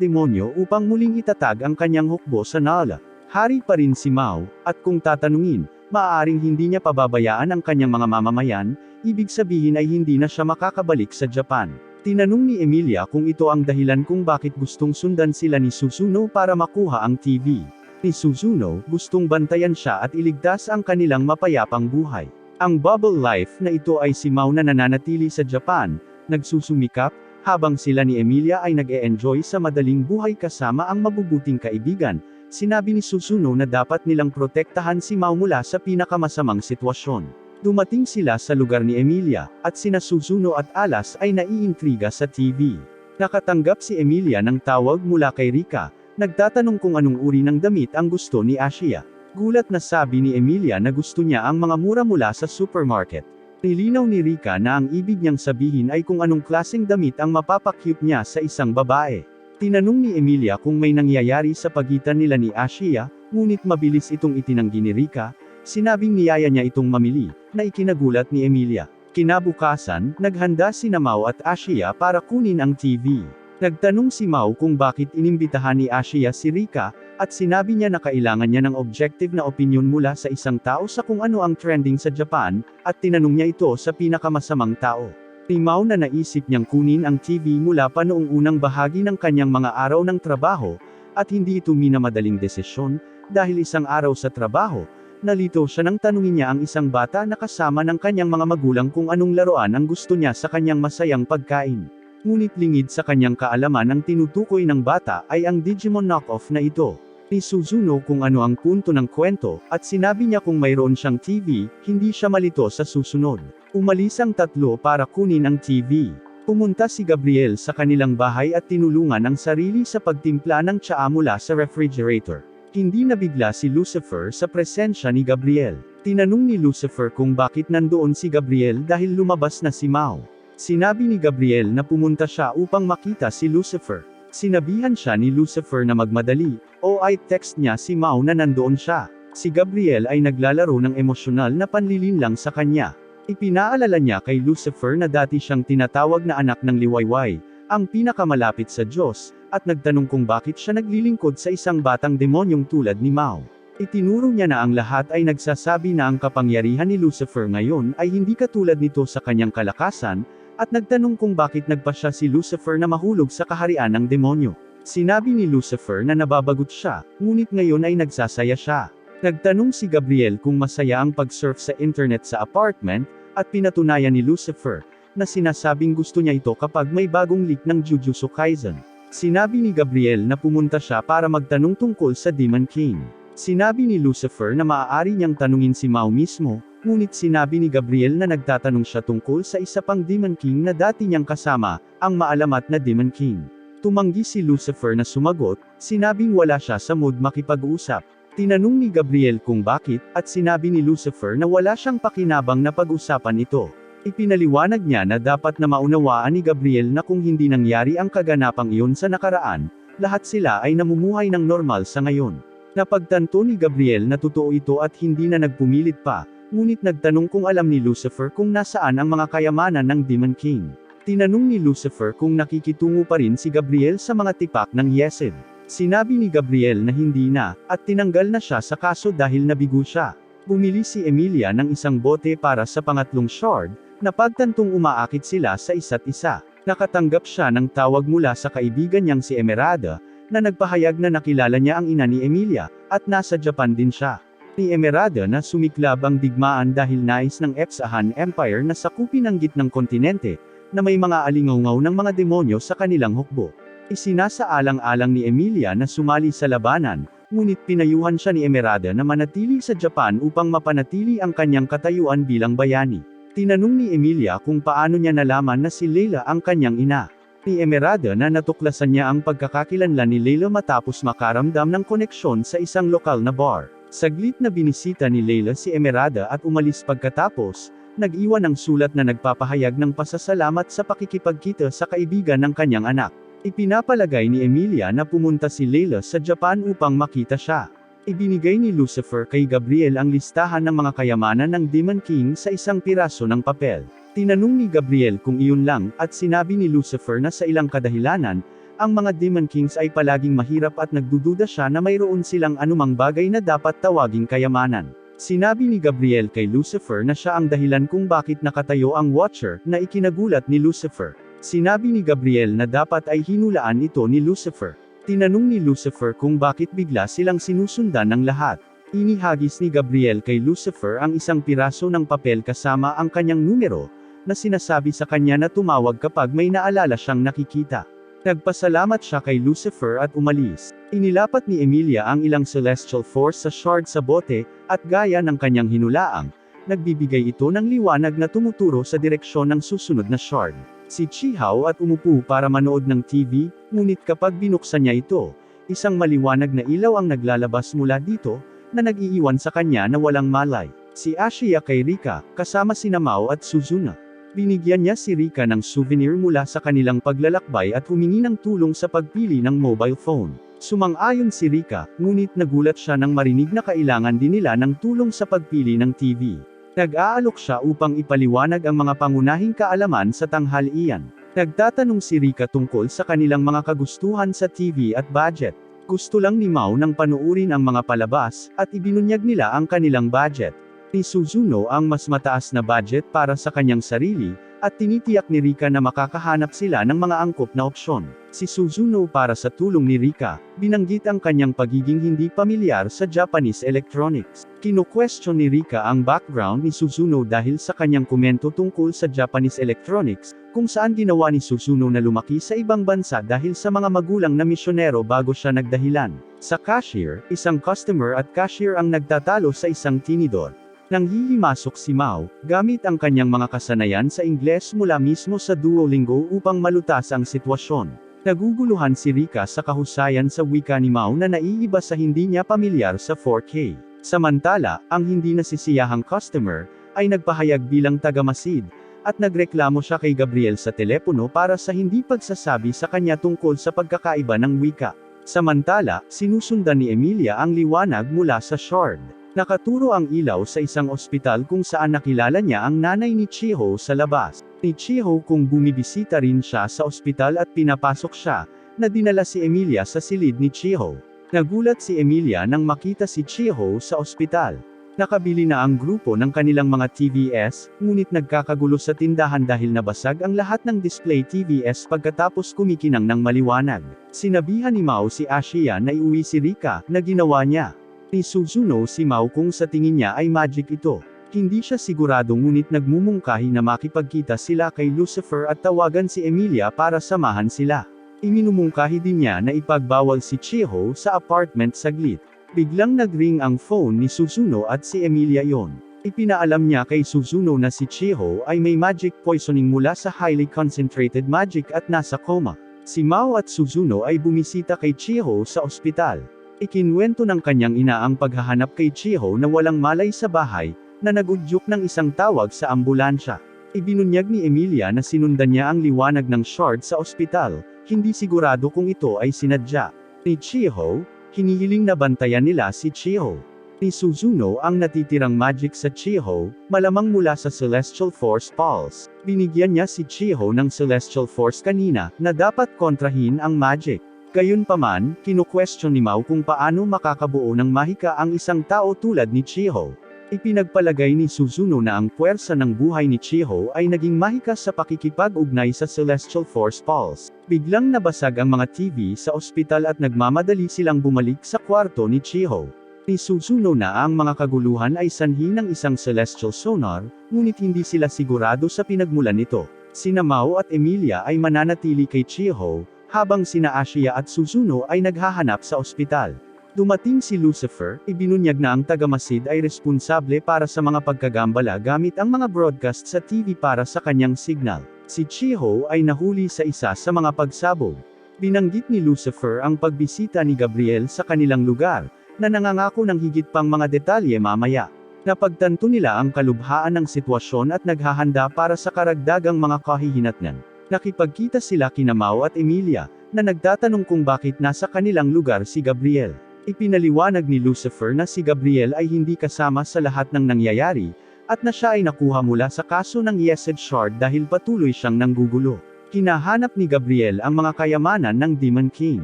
demonyo upang muling itatag ang kanyang hukbo sa Nala. Hari pa rin si Mao, at kung tatanungin, maaaring hindi niya pababayaan ang kanyang mga mamamayan, ibig sabihin ay hindi na siya makakabalik sa Japan. Tinanong ni Emilia kung ito ang dahilan kung bakit gustong sundan sila ni Suzuno para makuha ang TV. Ni Suzuno, gustong bantayan siya at iligtas ang kanilang mapayapang buhay. Ang bubble life na ito ay si Mao na nananatili sa Japan, nagsusumikap, habang sila ni Emilia ay nag-e-enjoy sa madaling buhay kasama ang mabubuting kaibigan. Sinabi ni Suzuno na dapat nilang protektahan si Mao mula sa pinakamasamang sitwasyon. Dumating sila sa lugar ni Emilia, at sina Suzuno at Alas ay naiintriga sa TV. Nakatanggap si Emilia ng tawag mula kay Rika, nagtatanong kung anong uri ng damit ang gusto ni Ashia. Gulat na sabi ni Emilia na gusto niya ang mga mura mula sa supermarket. Nilinaw ni Rika na ang ibig niyang sabihin ay kung anong klaseng damit ang mapapakyut niya sa isang babae. Tinanong ni Emilia kung may nangyayari sa pagitan nila ni Ashia, ngunit mabilis itong itinanggi ni Rika. Sinabing niyaya niya itong mamili, na ikinagulat ni Emilia. Kinabukasan, naghanda sina Mao at Ashia para kunin ang TV. Nagtanong si Mao kung bakit inimbitahan ni Ashia si Rika, at sinabi niya na kailangan niya ng objective na opinyon mula sa isang tao sa kung ano ang trending sa Japan, at tinanong niya ito sa pinakamasamang tao. Ni Mao na naisip niyang kunin ang TV mula pa noong unang bahagi ng kanyang mga araw ng trabaho, at hindi ito minamadaling desisyon, dahil isang araw sa trabaho, nalito siya nang tanungin niya ang isang bata na kasama ng kanyang mga magulang kung anong laruan ang gusto niya sa kanyang masayang pagkain. Ngunit lingid sa kanyang kaalaman ang tinutukoy ng bata ay ang Digimon knockoff na ito. Ni Suzuno kung ano ang punto ng kwento, at sinabi niya kung mayroon siyang TV, hindi siya malito sa susunod. Umalis ang tatlo para kunin ang TV. Pumunta si Gabriel sa kanilang bahay at tinulungan ang sarili sa pagtimpla ng tsaa mula sa refrigerator. Hindi nabigla si Lucifer sa presensya ni Gabriel. Tinanong ni Lucifer kung bakit nandoon si Gabriel dahil lumabas na si Mao. Sinabi ni Gabriel na pumunta siya upang makita si Lucifer. Sinabihan siya ni Lucifer na magmadali, o ay text niya si Mao na nandoon siya. Si Gabriel ay naglalaro ng emosyonal na panlilinlang sa kanya. Ipinaalala niya kay Lucifer na dati siyang tinatawag na anak ng liwayway, ang pinakamalapit sa Diyos, at nagtanong kung bakit siya naglilingkod sa isang batang demonyong tulad ni Mao. Itinuro niya na ang lahat ay nagsasabi na ang kapangyarihan ni Lucifer ngayon ay hindi katulad nito sa kanyang kalakasan, at nagtanong kung bakit nagpa siya si Lucifer na mahulog sa kaharian ng demonyo. Sinabi ni Lucifer na nababagot siya, ngunit ngayon ay nagsasaya siya. Nagtanong si Gabriel kung masaya ang pag-surf sa internet sa apartment, at pinatunayan ni Lucifer, na sinasabing gusto niya ito kapag may bagong leak ng Jujutsu Kaisen. Sinabi ni Gabriel na pumunta siya para magtanong tungkol sa Demon King. Sinabi ni Lucifer na maaari niyang tanungin si Mao mismo, ngunit sinabi ni Gabriel na nagtatanong siya tungkol sa isa pang Demon King na dati niyang kasama, ang maalamat na Demon King. Tumanggi si Lucifer na sumagot, sinabing wala siya sa mood makipag-usap. Tinanong ni Gabriel kung bakit, at sinabi ni Lucifer na wala siyang pakinabang na pag-usapan ito. Ipinaliwanag niya na dapat na maunawaan ni Gabriel na kung hindi nangyari ang kaganapang iyon sa nakaraan, lahat sila ay namumuhay ng normal sa ngayon. Napagtanto ni Gabriel na totoo ito at hindi na nagpumilit pa, ngunit nagtanong kung alam ni Lucifer kung nasaan ang mga kayamanan ng Demon King. Tinanong ni Lucifer kung nakikitungo pa rin si Gabriel sa mga tipak ng Yesed. Sinabi ni Gabriel na hindi na, at tinanggal na siya sa kaso dahil nabigo siya. Bumili si Emilia ng isang bote para sa pangatlong shard, napagtantong umaakit sila sa isa't isa. Nakatanggap siya ng tawag mula sa kaibigan niyang si Emerada, na nagpahayag na nakilala niya ang ina ni Emilia, at nasa Japan din siya. Ni Emerada na sumiklab ang digmaan dahil nais ng Epsahan Empire na sakupin ang gitnang kontinente, na may mga alingawngaw ng mga demonyo sa kanilang hukbo. Isinasaalang-alang ni Emilia na sumali sa labanan, ngunit pinayuhan siya ni Emerada na manatili sa Japan upang mapanatili ang kanyang katayuan bilang bayani. Tinanong ni Emilia kung paano niya nalaman na si Leila ang kanyang ina. Ni Emerada na natuklasan niya ang pagkakakilanlan ni Leila matapos makaramdam ng koneksyon sa isang lokal na bar. Saglit na binisita ni Leila si Emerada at umalis pagkatapos, nag-iwan ng sulat na nagpapahayag ng pasasalamat sa pakikipagkita sa kaibigan ng kanyang anak. Ipinapalagay ni Emilia na pumunta si Leila sa Japan upang makita siya. Ibinigay ni Lucifer kay Gabriel ang listahan ng mga kayamanan ng Demon King sa isang piraso ng papel. Tinanong ni Gabriel kung iyon lang, at sinabi ni Lucifer na sa ilang kadahilanan, ang mga Demon Kings ay palaging mahirap at nagdududa siya na mayroon silang anumang bagay na dapat tawaging kayamanan. Sinabi ni Gabriel kay Lucifer na siya ang dahilan kung bakit nakatayo ang Watcher, na ikinagulat ni Lucifer. Sinabi ni Gabriel na dapat ay hinulaan ito ni Lucifer. Tinanong ni Lucifer kung bakit bigla silang sinusundan ng lahat. Inihagis ni Gabriel kay Lucifer ang isang piraso ng papel kasama ang kanyang numero, na sinasabi sa kanya na tumawag kapag may naalala siyang nakikita. Nagpasalamat siya kay Lucifer at umalis. Inilapat ni Emilia ang ilang celestial force sa shard sa bote, at gaya ng kanyang hinulaang, nagbibigay ito ng liwanag na tumuturo sa direksyon ng susunod na shard. Si Chihao at umupo para manood ng TV, ngunit kapag binuksan niya ito, isang maliwanag na ilaw ang naglalabas mula dito, na nag-iiwan sa kanya na walang malay. Si Ashiya kay Rika, kasama sina Mao at Suzuna. Binigyan niya si Rika ng souvenir mula sa kanilang paglalakbay at humingi ng tulong sa pagpili ng mobile phone. Sumang-ayon si Rika, ngunit nagulat siya nang marinig na kailangan din nila ng tulong sa pagpili ng TV. Nag-aalok siya upang ipaliwanag ang mga pangunahing kaalaman sa tanghalian. Nagtatanong si Rika tungkol sa kanilang mga kagustuhan sa TV at budget. Gusto lang ni Mao nang panuurin ang mga palabas, at ibinunyag nila ang kanilang budget. Ni Suzuno ang mas mataas na budget para sa kanyang sarili, at tinitiyak ni Rika na makakahanap sila ng mga angkop na opsyon. Si Suzuno para sa tulong ni Rika, binanggit ang kanyang pagiging hindi pamilyar sa Japanese electronics. Kino-question ni Rika ang background ni Suzuno dahil sa kanyang komento tungkol sa Japanese electronics, kung saan ginawa ni Suzuno na lumaki sa ibang bansa dahil sa mga magulang na misyonero bago siya nagdahilan. Sa cashier, isang customer at cashier ang nagtatalo sa isang tinidor. Nang hihimasok si Mao, gamit ang kanyang mga kasanayan sa Ingles mula mismo sa Duolingo upang malutas ang sitwasyon. Naguguluhan si Rika sa kahusayan sa wika ni Mao na naiiba sa hindi niya pamilyar sa 4K. Samantala, ang hindi nasisiyahang customer, ay nagpahayag bilang tagamasid, at nagreklamo siya kay Gabriel sa telepono para sa hindi pagsasabi sa kanya tungkol sa pagkakaiba ng wika. Samantala, sinusundan ni Emilia ang liwanag mula sa shard. Nakaturo ang ilaw sa isang ospital kung saan nakilala niya ang nanay ni Chiho sa labas. Ni Chiho kung bumibisita rin siya sa ospital at pinapasok siya, na dinala si Emilia sa silid ni Chiho. Nagulat si Emilia nang makita si Chiho sa ospital. Nakabili na ang grupo ng kanilang mga TVS, ngunit nagkakagulo sa tindahan dahil nabasag ang lahat ng display TVS pagkatapos kumikinang ng maliwanag. Sinabihan ni Mao si Ashiya na iuwi si Rika, na ginawa niya. Ni Suzuno si Mao kung sa tingin niya ay magic ito. Hindi siya sigurado ngunit nagmumungkahi na makipagkita sila kay Lucifer at tawagan si Emilia para samahan sila. Iminumungkahi din niya na ipagbawal si Chiho sa apartment saglit. Biglang nagring ang phone ni Suzuno at si Emilia yon. Ipinaalam niya kay Suzuno na si Chiho ay may magic poisoning mula sa highly concentrated magic at nasa coma. Si Mao at Suzuno ay bumisita kay Chiho sa ospital. Ikinwento ng kanyang ina ang paghahanap kay Chiho na walang malay sa bahay, na nagudyok ng isang tawag sa ambulansya. Ibinunyag ni Emilia na sinundan niya ang liwanag ng shard sa ospital, hindi sigurado kung ito ay sinadya. Ni Chiho, hinihiling na bantayan nila si Chiho. Ni Suzuno ang natitirang magic sa Chiho, malamang mula sa Celestial Force Pulse. Binigyan niya si Chiho ng Celestial Force kanina, na dapat kontrahin ang magic. Gayunpaman, kino-question ni Mao kung paano makakabuo ng mahika ang isang tao tulad ni Chiho. Ipinagpalagay ni Suzuno na ang puwersa ng buhay ni Chiho ay naging mahika sa pakikipag-ugnay sa Celestial Force Pulse. Biglang nabasag ang mga TV sa ospital at nagmamadali silang bumalik sa kwarto ni Chiho. Ni Suzuno na ang mga kaguluhan ay sanhi ng isang celestial sonar, ngunit hindi sila sigurado sa pinagmulan nito. Sina Mao at Emilia ay mananatili kay Chiho, habang sina Ashiya at Suzuno ay naghahanap sa ospital. Dumating si Lucifer, ibinunyag na ang tagamasid ay responsable para sa mga pagkagambala gamit ang mga broadcast sa TV para sa kanyang signal. Si Chiho ay nahuli sa isa sa mga pagsabog. Binanggit ni Lucifer ang pagbisita ni Gabriel sa kanilang lugar, na nangangako ng higit pang mga detalye mamaya. Napagtanto nila ang kalubhaan ng sitwasyon at naghahanda para sa karagdagang mga kahihinatnan. Nakipagkita sila kina Mao at Emilia, na nagtatanong kung bakit nasa kanilang lugar si Gabriel. Ipinaliwanag ni Lucifer na si Gabriel ay hindi kasama sa lahat ng nangyayari, at na siya ay nakuha mula sa kaso ng Yesed Shard dahil patuloy siyang nanggugulo. Hinahanap ni Gabriel ang mga kayamanan ng Demon King.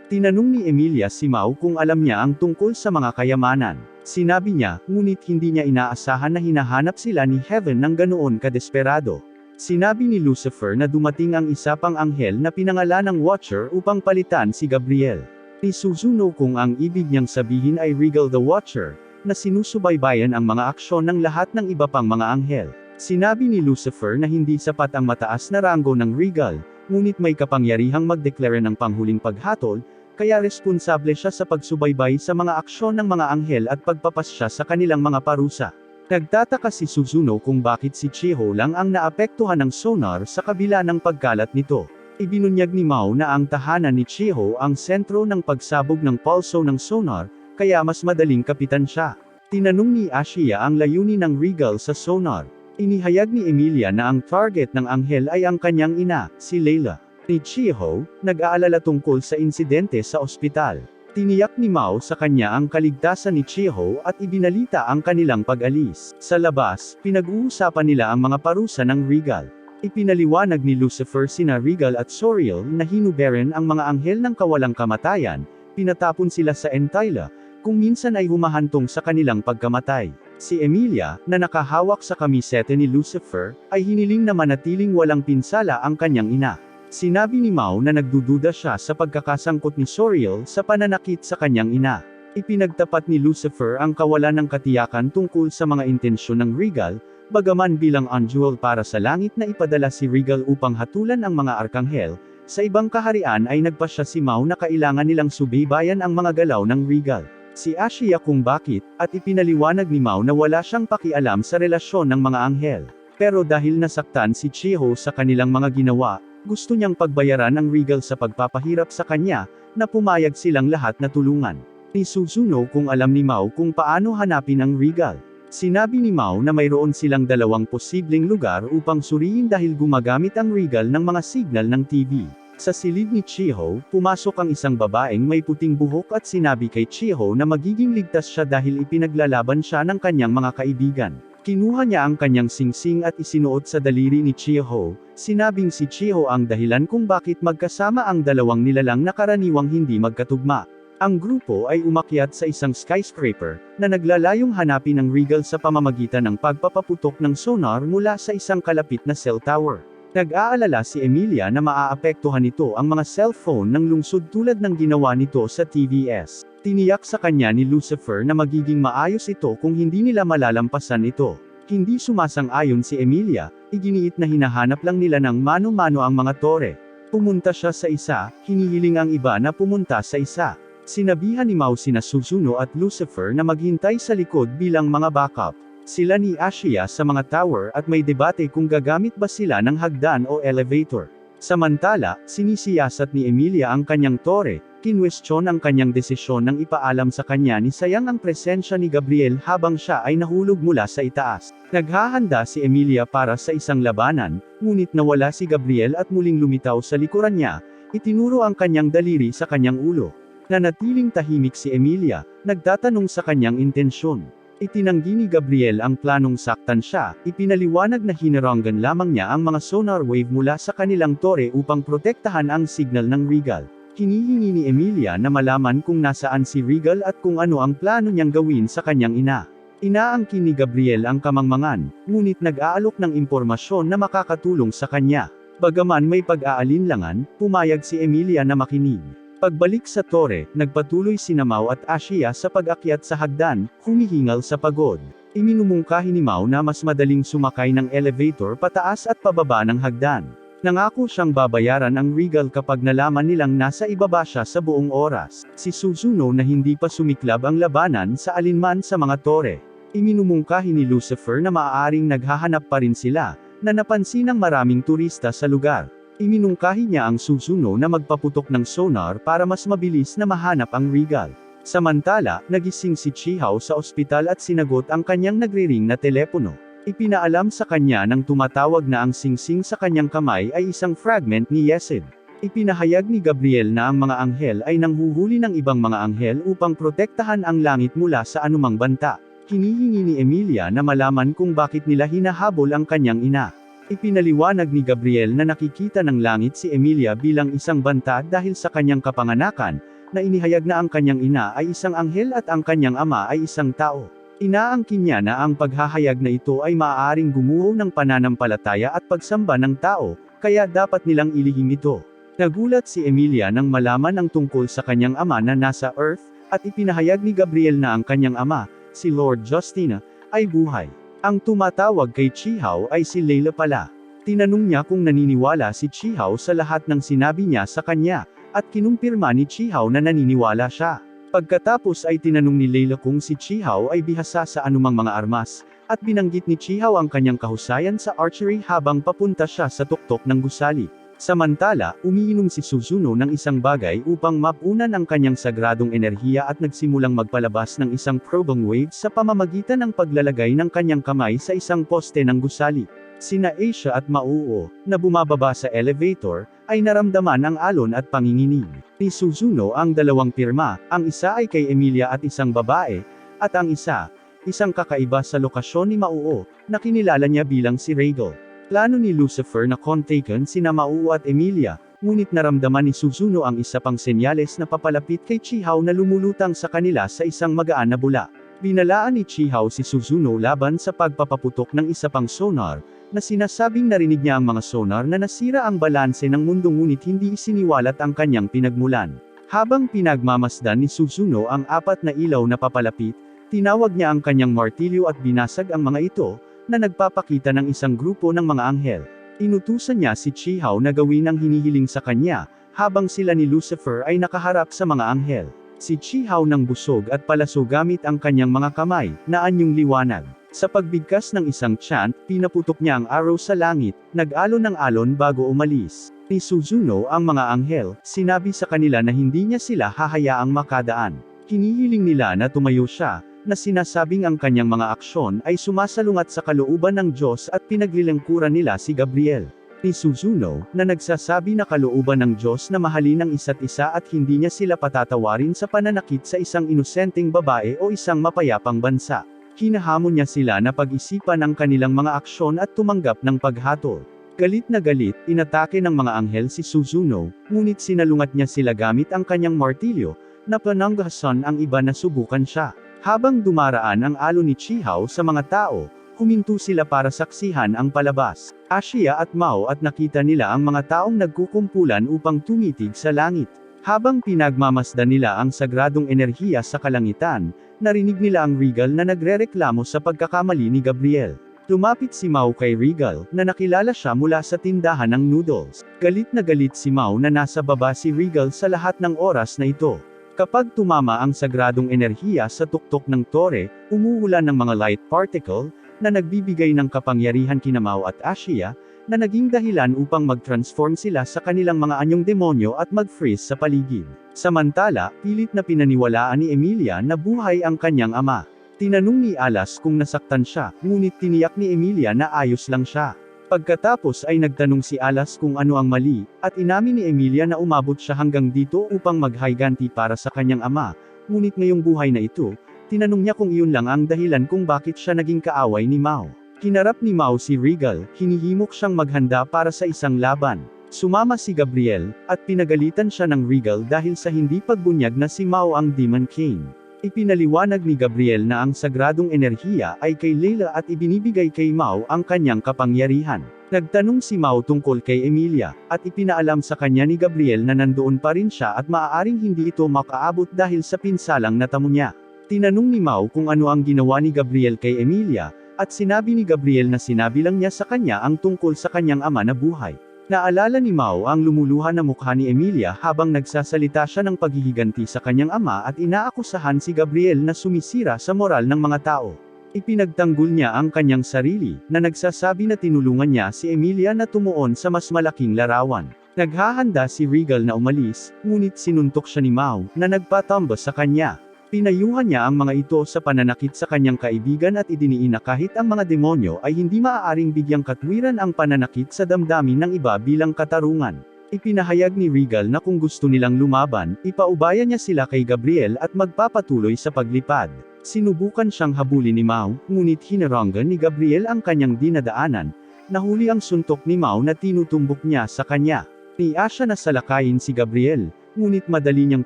Tinanong ni Emilia si Mao kung alam niya ang tungkol sa mga kayamanan. Sinabi niya, ngunit hindi niya inaasahan na hinahanap sila ni Heaven ng ganoon kadesperado. Sinabi ni Lucifer na dumating ang isa pang anghel na pinangalan ng Watcher upang palitan si Gabriel. Ni Suzuno kung ang ibig niyang sabihin ay Regal the Watcher, na sinusubaybayan ang mga aksyon ng lahat ng iba pang mga anghel. Sinabi ni Lucifer na hindi sapat ang mataas na ranggo ng Regal, ngunit may kapangyarihang magdeklara ng panghuling paghatol, kaya responsable siya sa pagsubaybay sa mga aksyon ng mga anghel at pagpapasya sa kanilang mga parusa. Nagtataka si Suzuno kung bakit si Chiho lang ang naapektuhan ng sonar sa kabila ng pagkalat nito. Ibinunyag ni Mao na ang tahanan ni Chiho ang sentro ng pagsabog ng pulso ng sonar, kaya mas madaling kapitan siya. Tinanong ni Ashia ang layunin ng Regal sa sonar. Inihayag ni Emilia na ang target ng anghel ay ang kanyang ina, si Layla. Ni Chiho, nag-aalala tungkol sa insidente sa ospital. Tiniyak ni Mao sa kanya ang kaligtasan ni Chiho at ibinalita ang kanilang pag-alis. Sa labas, pinag-uusapan nila ang mga parusa ng Regal. Ipinaliwanag ni Lucifer sina Regal at Soriel na hinuberan ang mga anghel ng kawalang kamatayan, pinatapon sila sa Entila, kung minsan ay humahantong sa kanilang pagkamatay. Si Emilia, na nakahawak sa kamisete ni Lucifer, ay hiniling na manatiling walang pinsala ang kanyang ina. Sinabi ni Mao na nagdududa siya sa pagkakasangkot ni Soriel sa pananakit sa kanyang ina. Ipinagtapat ni Lucifer ang kawalan ng katiyakan tungkol sa mga intensyon ng Regal, bagaman bilang angel para sa langit na ipadala si Regal upang hatulan ang mga arkanghel, sa ibang kaharian ay nagpasya si Mao na kailangan nilang subaybayan ang mga galaw ng Regal. Si Ashia kung bakit, at ipinaliwanag ni Mao na wala siyang pakialam sa relasyon ng mga anghel. Pero dahil nasaktan si Chiho sa kanilang mga ginawa, gusto niyang pagbayaran ang Regal sa pagpapahirap sa kanya, na pumayag silang lahat na tulungan. Ni Suzuno kung alam ni Mao kung paano hanapin ang Regal. Sinabi ni Mao na mayroon silang dalawang posibleng lugar upang suriin dahil gumagamit ang Regal ng mga signal ng TV. Sa silid ni Chiho, pumasok ang isang babaeng may puting buhok at sinabi kay Chiho na magiging ligtas siya dahil ipinaglalaban siya ng kanyang mga kaibigan. Kinuha niya ang kanyang singsing at isinuot sa daliri ni Chiho, sinabing si Chiho ang dahilan kung bakit magkasama ang dalawang nilalang na karaniwang hindi magkatugma. Ang grupo ay umakyat sa isang skyscraper, na naglalayong hanapin ang Regal sa pamamagitan ng pagpapaputok ng sonar mula sa isang kalapit na cell tower. Nag-aalala si Emilia na maaapektuhan nito ang mga cellphone ng lungsod tulad ng ginawa nito sa TVS. Tiniyak sa kanya ni Lucifer na magiging maayos ito kung hindi nila malalampasan ito. Hindi sumasang-ayon si Emilia, iginiit na hinahanap lang nila ng mano-mano ang mga tore. Pumunta siya sa isa, hinihiling ang iba na pumunta sa isa. Sinabihan ni Mao sina Suzuno at Lucifer na maghintay sa likod bilang mga backup. Sila ni Ashia sa mga tower at may debate kung gagamit ba sila ng hagdan o elevator. Samantala, sinisiyasat ni Emilia ang kanyang tore, kinwestiyon ang kanyang desisyon nang ipaalam sa kanya ni Sayang ang presensya ni Gabriel habang siya ay nahulog mula sa itaas. Naghahanda si Emilia para sa isang labanan, ngunit nawala si Gabriel at muling lumitaw sa likuran niya, itinuro ang kanyang daliri sa kanyang ulo. Nanatiling tahimik si Emilia, nagtatanong sa kanyang intensyon. Itinanggi ni Gabriel ang planong saktan siya, ipinaliwanag na hinaranggan lamang niya ang mga sonar wave mula sa kanilang tore upang protektahan ang signal ng Regal. Hinihingi ni Emilia na malaman kung nasaan si Regal at kung ano ang plano niyang gawin sa kanyang ina. Inaangkin ni Gabriel ang kamangmangan, ngunit nag-aalok ng impormasyon na makakatulong sa kanya. Bagaman may pag-aalinlangan, pumayag si Emilia na makinig. Pagbalik sa tore, nagpatuloy sina Mao at Ashia sa pag-akyat sa hagdan, humihingal sa pagod. Iminumungkahi ni Mao na mas madaling sumakay ng elevator pataas at pababa ng hagdan. Nangako siyang babayaran ang Regal kapag nalaman nilang nasa ibaba siya sa buong oras. Si Suzuno na hindi pa sumiklab ang labanan sa alinman sa mga tore. Iminumungkahi ni Lucifer na maaaring naghahanap pa rin sila, na napansin ng maraming turista sa lugar. Iminungkahi niya ang Suzuno na magpaputok ng sonar para mas mabilis na mahanap ang Regal. Samantala, nagising si Chihao sa ospital at sinagot ang kanyang nagriring na telepono. Ipinaalam sa kanya ng tumatawag na ang singsing sa kanyang kamay ay isang fragment ni Yesed. Ipinahayag ni Gabriel na ang mga anghel ay nanghuhuli ng ibang mga anghel upang protektahan ang langit mula sa anumang banta. Hinihingi ni Emilia na malaman kung bakit nila hinahabol ang kanyang ina. Ipinaliwanag ni Gabriel na nakikita ng langit si Emilia bilang isang banta dahil sa kanyang kapanganakan, na inihayag na ang kanyang ina ay isang anghel at ang kanyang ama ay isang tao. Inaangkin niya na ang paghahayag na ito ay maaaring gumuho ng pananampalataya at pagsamba ng tao, kaya dapat nilang ilihim ito. Nagulat si Emilia nang malaman ang tungkol sa kanyang ama na nasa Earth, at ipinahayag ni Gabriel na ang kanyang ama, si Lord Justina, ay buhay. Ang tumatawag kay Chihao ay si Layla pala. Tinanong niya kung naniniwala si Chihao sa lahat ng sinabi niya sa kanya, at kinumpirma ni Chihao na naniniwala siya. Pagkatapos ay tinanong ni Layla kung si Chihao ay bihasa sa anumang mga armas, at binanggit ni Chihao ang kanyang kahusayan sa archery habang papunta siya sa tuktok ng gusali. Samantala, umiinom si Suzuno ng isang bagay upang mapunan ang kanyang sagradong enerhiya at nagsimulang magpalabas ng isang probing wave sa pamamagitan ng paglalagay ng kanyang kamay sa isang poste ng gusali. Sina Asia at Mauo, na bumababa sa elevator, ay naramdaman ang alon at panginginig ni Suzuno ang dalawang pirma, ang isa ay kay Emilia at isang babae, at ang isa, isang kakaiba sa lokasyon ni Mauo, na kinilala niya bilang si Regal. Plano ni Lucifer na kontaken sina Mauo at Emilia, ngunit naramdaman ni Suzuno ang isa pang senyales na papalapit kay Chihao na lumulutang sa kanila sa isang magaan na bula. Binalaan ni Chihao si Suzuno laban sa pagpapaputok ng isa pang sonar, na sinasabing narinig niya ang mga sonar na nasira ang balanse ng mundo ngunit hindi isiniwalat ang kanyang pinagmulan. Habang pinagmamasdan ni Suzuno ang apat na ilaw na papalapit, tinawag niya ang kanyang martilyo at binasag ang mga ito, na nagpapakita ng isang grupo ng mga anghel. Inutusan niya si Chihao na gawin ang hinihiling sa kanya, habang sila ni Lucifer ay nakaharap sa mga anghel. Si Chihao nang busog at palaso gamit ang kanyang mga kamay, na anyong liwanag. Sa pagbigkas ng isang chant, pinaputok niya ang arrow sa langit, nag-alon ng alon bago umalis. Ni Suzuno ang mga anghel, sinabi sa kanila na hindi niya sila hahayaang makadaan. Hinihiling nila na tumayo siya, na sinasabing ang kanyang mga aksyon ay sumasalungat sa kalooban ng Diyos at pinaglilingkuran nila si Gabriel. Ni Suzuno, na nagsasabi na kalooban ng Diyos na mahalin ang isa't isa at hindi niya sila patatawarin sa pananakit sa isang inosenteng babae o isang mapayapang bansa. Hinahamon niya sila na pag-isipan ang kanilang mga aksyon at tumanggap ng paghatol. Galit na galit, inatake ng mga anghel si Suzuno, ngunit sinalungat niya sila gamit ang kanyang martilyo, na pananggahasan ang iba na subukan siya. Habang dumaraan ang alon ni Chihao sa mga tao, huminto sila para saksihan ang palabas. Asia at Mao at nakita nila ang mga taong nagkukumpulan upang tumitig sa langit. Habang pinagmamasdan nila ang sagradong enerhiya sa kalangitan, narinig nila ang Regal na nagrereklamo sa pagkakamali ni Gabriel. Lumapit si Mao kay Regal, na nakilala siya mula sa tindahan ng noodles. Galit na galit si Mao na nasa baba si Regal sa lahat ng oras na ito. Kapag tumama ang sagradong enerhiya sa tuktok ng tore, umuulan ng mga light particle, na nagbibigay ng kapangyarihan kina Mao at Asia, na naging dahilan upang mag-transform sila sa kanilang mga anyong demonyo at mag-freeze sa paligid. Samantala, pilit na pinaniwalaan ni Emilia na buhay ang kanyang ama. Tinanong ni Alas kung nasaktan siya, ngunit tiniyak ni Emilia na ayos lang siya. Pagkatapos ay nagtanong si Alas kung ano ang mali, at inamin ni Emilia na umabot siya hanggang dito upang maghayganti para sa kanyang ama, ngunit ngayong buhay na ito, tinanong niya kung iyon lang ang dahilan kung bakit siya naging kaaway ni Mao. Kinarap ni Mao si Regal, hinihimok siyang maghanda para sa isang laban. Sumama si Gabriel, at pinagalitan siya ng Regal dahil sa hindi pagbunyag na si Mao ang Demon King. Ipinaliwanag ni Gabriel na ang sagradong enerhiya ay kay Layla at ibinibigay kay Mao ang kanyang kapangyarihan. Nagtanong si Mao tungkol kay Emilia, at ipinaalam sa kanya ni Gabriel na nandoon pa rin siya at maaaring hindi ito makaabot dahil sa pinsalang natamo niya. Tinanong ni Mao kung ano ang ginawa ni Gabriel kay Emilia, at sinabi ni Gabriel na sinabi lang niya sa kanya ang tungkol sa kanyang ama na buhay. Naalala ni Mao ang lumuluha na mukha ni Emilia habang nagsasalita siya ng paghihiganti sa kanyang ama at inaakusahan si Gabriel na sumisira sa moral ng mga tao. Ipinagtanggol niya ang kanyang sarili, na nagsasabi na tinulungan niya si Emilia na tumuon sa mas malaking larawan. Naghahanda si Regal na umalis, ngunit sinuntok siya ni Mao, na nagpatumba sa kanya. Pinayuhan niya ang mga ito sa pananakit sa kanyang kaibigan at idiniin na kahit ang mga demonyo ay hindi maaaring bigyang katwiran ang pananakit sa damdamin ng iba bilang katarungan. Ipinahayag ni Regal na kung gusto nilang lumaban, ipaubaya niya sila kay Gabriel at magpapatuloy sa paglipad. Sinubukan siyang habulin ni Mao, ngunit hinaranggan ni Gabriel ang kanyang dinadaanan. Nahuli ang suntok ni Mao na tinutumbok niya sa kanya. Niasya na salakayin si Gabriel, ngunit madali niyang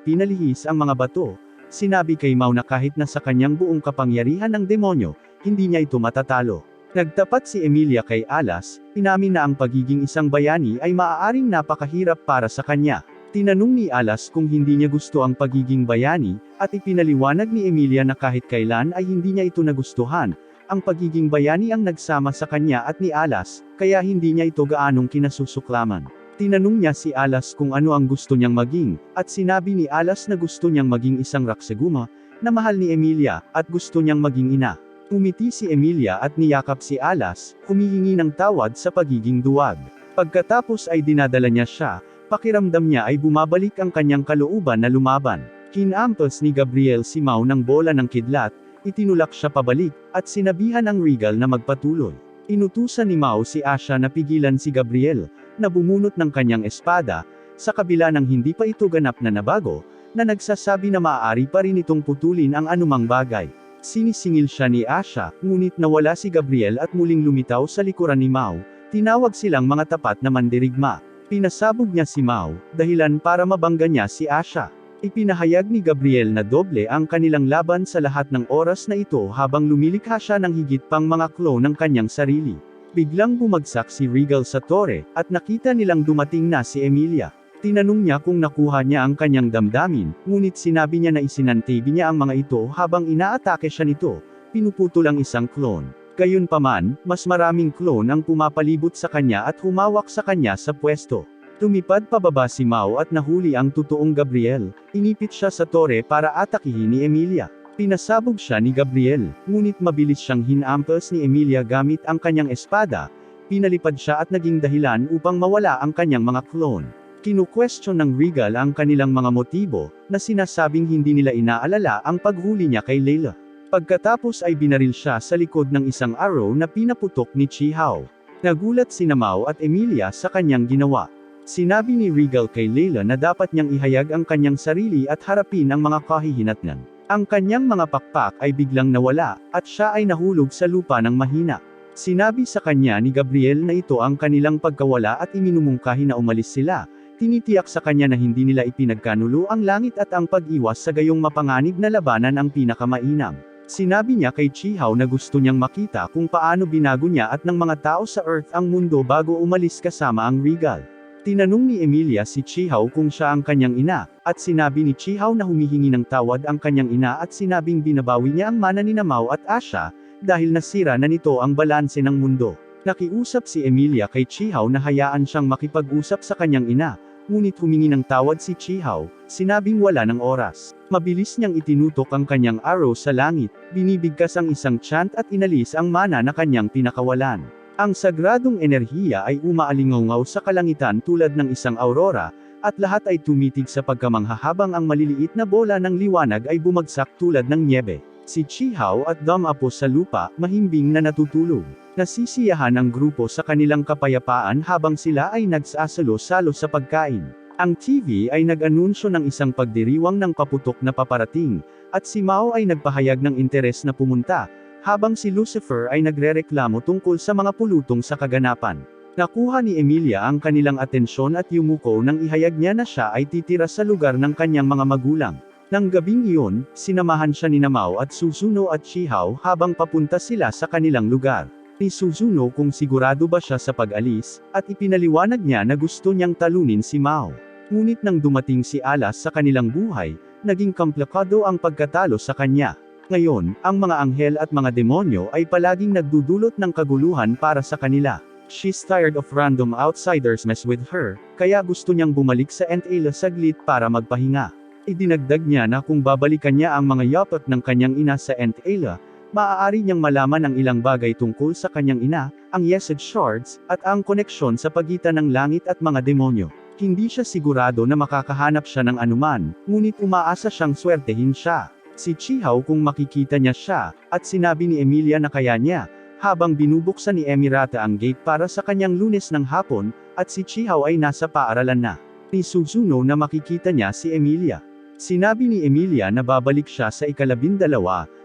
pinalihis ang mga bato. Sinabi kay Mao na kahit na sa kanyang buong kapangyarihan ng demonyo, hindi niya ito matatalo. Nagtapat si Emilia kay Alas, inamin na ang pagiging isang bayani ay maaaring napakahirap para sa kanya. Tinanong ni Alas kung hindi niya gusto ang pagiging bayani, at ipinaliwanag ni Emilia na kahit kailan ay hindi niya ito nagustuhan. Ang pagiging bayani ang nagsama sa kanya at ni Alas, kaya hindi niya ito gaanong kinasusuklaman. Tinanong niya si Alas kung ano ang gusto niyang maging, at sinabi ni Alas na gusto niyang maging isang raksaguma, na mahal ni Emilia, at gusto niyang maging ina. Umiti si Emilia at niyakap si Alas, humihingi ng tawad sa pagiging duwag. Pagkatapos ay dinadala niya siya, pakiramdam niya ay bumabalik ang kanyang kalooban na lumaban. Kinampas ni Gabriel si Mao ng bola ng kidlat, itinulak siya pabalik, at sinabihan ang Regal na magpatuloy. Inutusan ni Mao si Asha na pigilan si Gabriel, na bumunot ng kanyang espada, sa kabila ng hindi pa ito ganap na nabago, na nagsasabi na maaari pa rin itong putulin ang anumang bagay. Sinisingil siya ni Asha, ngunit nawala si Gabriel at muling lumitaw sa likuran ni Mao, tinawag silang mga tapat na mandirigma. Pinasabog niya si Mao, dahilan para mabangga niya si Asha. Ipinahayag ni Gabriel na doble ang kanilang laban sa lahat ng oras na ito habang lumilikha siya ng higit pang mga clone ng kanyang sarili. Biglang bumagsak si Regal sa tore, at nakita nilang dumating na si Emilia. Tinanong niya kung nakuha niya ang kanyang damdamin, ngunit sinabi niya na isinantabi niya ang mga ito habang inaatake siya nito, pinuputol ang isang clone. Gayunpaman, mas maraming clone ang pumapalibot sa kanya at humawak sa kanya sa pwesto. Tumipad pababa si Mao at nahuli ang totoong Gabriel, inipit siya sa tore para atakihin ni Emilia. Pinasabog siya ni Gabriel, ngunit mabilis siyang hinampas ni Emilia gamit ang kanyang espada, pinalipad siya at naging dahilan upang mawala ang kanyang mga clone. Kinu-question ng Regal ang kanilang mga motibo, na sinasabing hindi nila inaalala ang paghuli niya kay Layla. Pagkatapos ay binaril siya sa likod ng isang arrow na pinaputok ni Chihao. Nagulat sina Mao at Emilia sa kanyang ginawa. Sinabi ni Regal kay Layla na dapat niyang ihayag ang kanyang sarili at harapin ang mga kahihinatnan. Ang kanyang mga pakpak ay biglang nawala, at siya ay nahulog sa lupa ng mahina. Sinabi sa kanya ni Gabriel na ito ang kanilang pagkawala at iminumungkahi na umalis sila. Tinitiyak sa kanya na hindi nila ipinagkanulo ang langit at ang pag-iwas sa gayong mapanganib na labanan ang pinakamainam. Sinabi niya kay Chihao na gusto niyang makita kung paano binago niya at ng mga tao sa Earth ang mundo bago umalis kasama ang Regal. Tinanong ni Emilia si Chihao kung siya ang kanyang ina, at sinabi ni Chihao na humihingi ng tawad ang kanyang ina at sinabing binabawi niya ang mana ni Mao at Asha, dahil nasira na nito ang balanse ng mundo. Nakiusap si Emilia kay Chihao na hayaan siyang makipag-usap sa kanyang ina, ngunit humingi ng tawad si Chihao, sinabing wala ng oras. Mabilis niyang itinutok ang kanyang arrow sa langit, binibigkas ang isang chant at inalis ang mana na kanyang pinakawalan. Ang sagradong enerhiya ay umaalingaw sa kalangitan tulad ng isang aurora, at lahat ay tumitig sa pagkamangha habang ang maliliit na bola ng liwanag ay bumagsak tulad ng nyebe. Si Chihao at Damapo sa lupa, mahimbing na natutulog. Nasisiyahan ang grupo sa kanilang kapayapaan habang sila ay nagsasalo-salo sa pagkain. Ang TV ay nag-anunsyo ng isang pagdiriwang ng paputok na paparating, at si Mao ay nagpahayag ng interes na pumunta, habang si Lucifer ay nagrereklamo tungkol sa mga pulutong sa kaganapan. Nakuha ni Emilia ang kanilang atensyon at yumuko nang ihayag niya na siya ay titira sa lugar ng kanyang mga magulang. Nang gabing iyon, sinamahan siya ni Mao at Suzuno at Chihao habang papunta sila sa kanilang lugar. Ni Suzuno kung sigurado ba siya sa pag-alis, at ipinaliwanag niya na gusto niyang talunin si Mao. Ngunit nang dumating si Alas sa kanilang buhay, naging komplikado ang pagkatalo sa kanya. Ngayon, ang mga anghel at mga demonyo ay palaging nagdudulot ng kaguluhan para sa kanila. She's tired of random outsiders mess with her, kaya gusto niyang bumalik sa Aunt Ayla saglit para magpahinga. Idinagdag niya na kung babalikan niya ang mga yapak ng kanyang ina sa Aunt Ayla, maaari niyang malaman ang ilang bagay tungkol sa kanyang ina, ang Yesod Shards, at ang koneksyon sa pagitan ng langit at mga demonyo. Hindi siya sigurado na makakahanap siya ng anuman, ngunit umaasa siyang swertehin siya. Si Chihaw kung makikita niya siya, at sinabi ni Emilia na kaya niya, habang binubuksan ni Emirata ang gate para sa kanyang Lunes ng hapon, at si Chihaw ay nasa paaralan na. Ni Suzuno na makikita niya si Emilia. Sinabi ni Emilia na babalik siya sa ika-12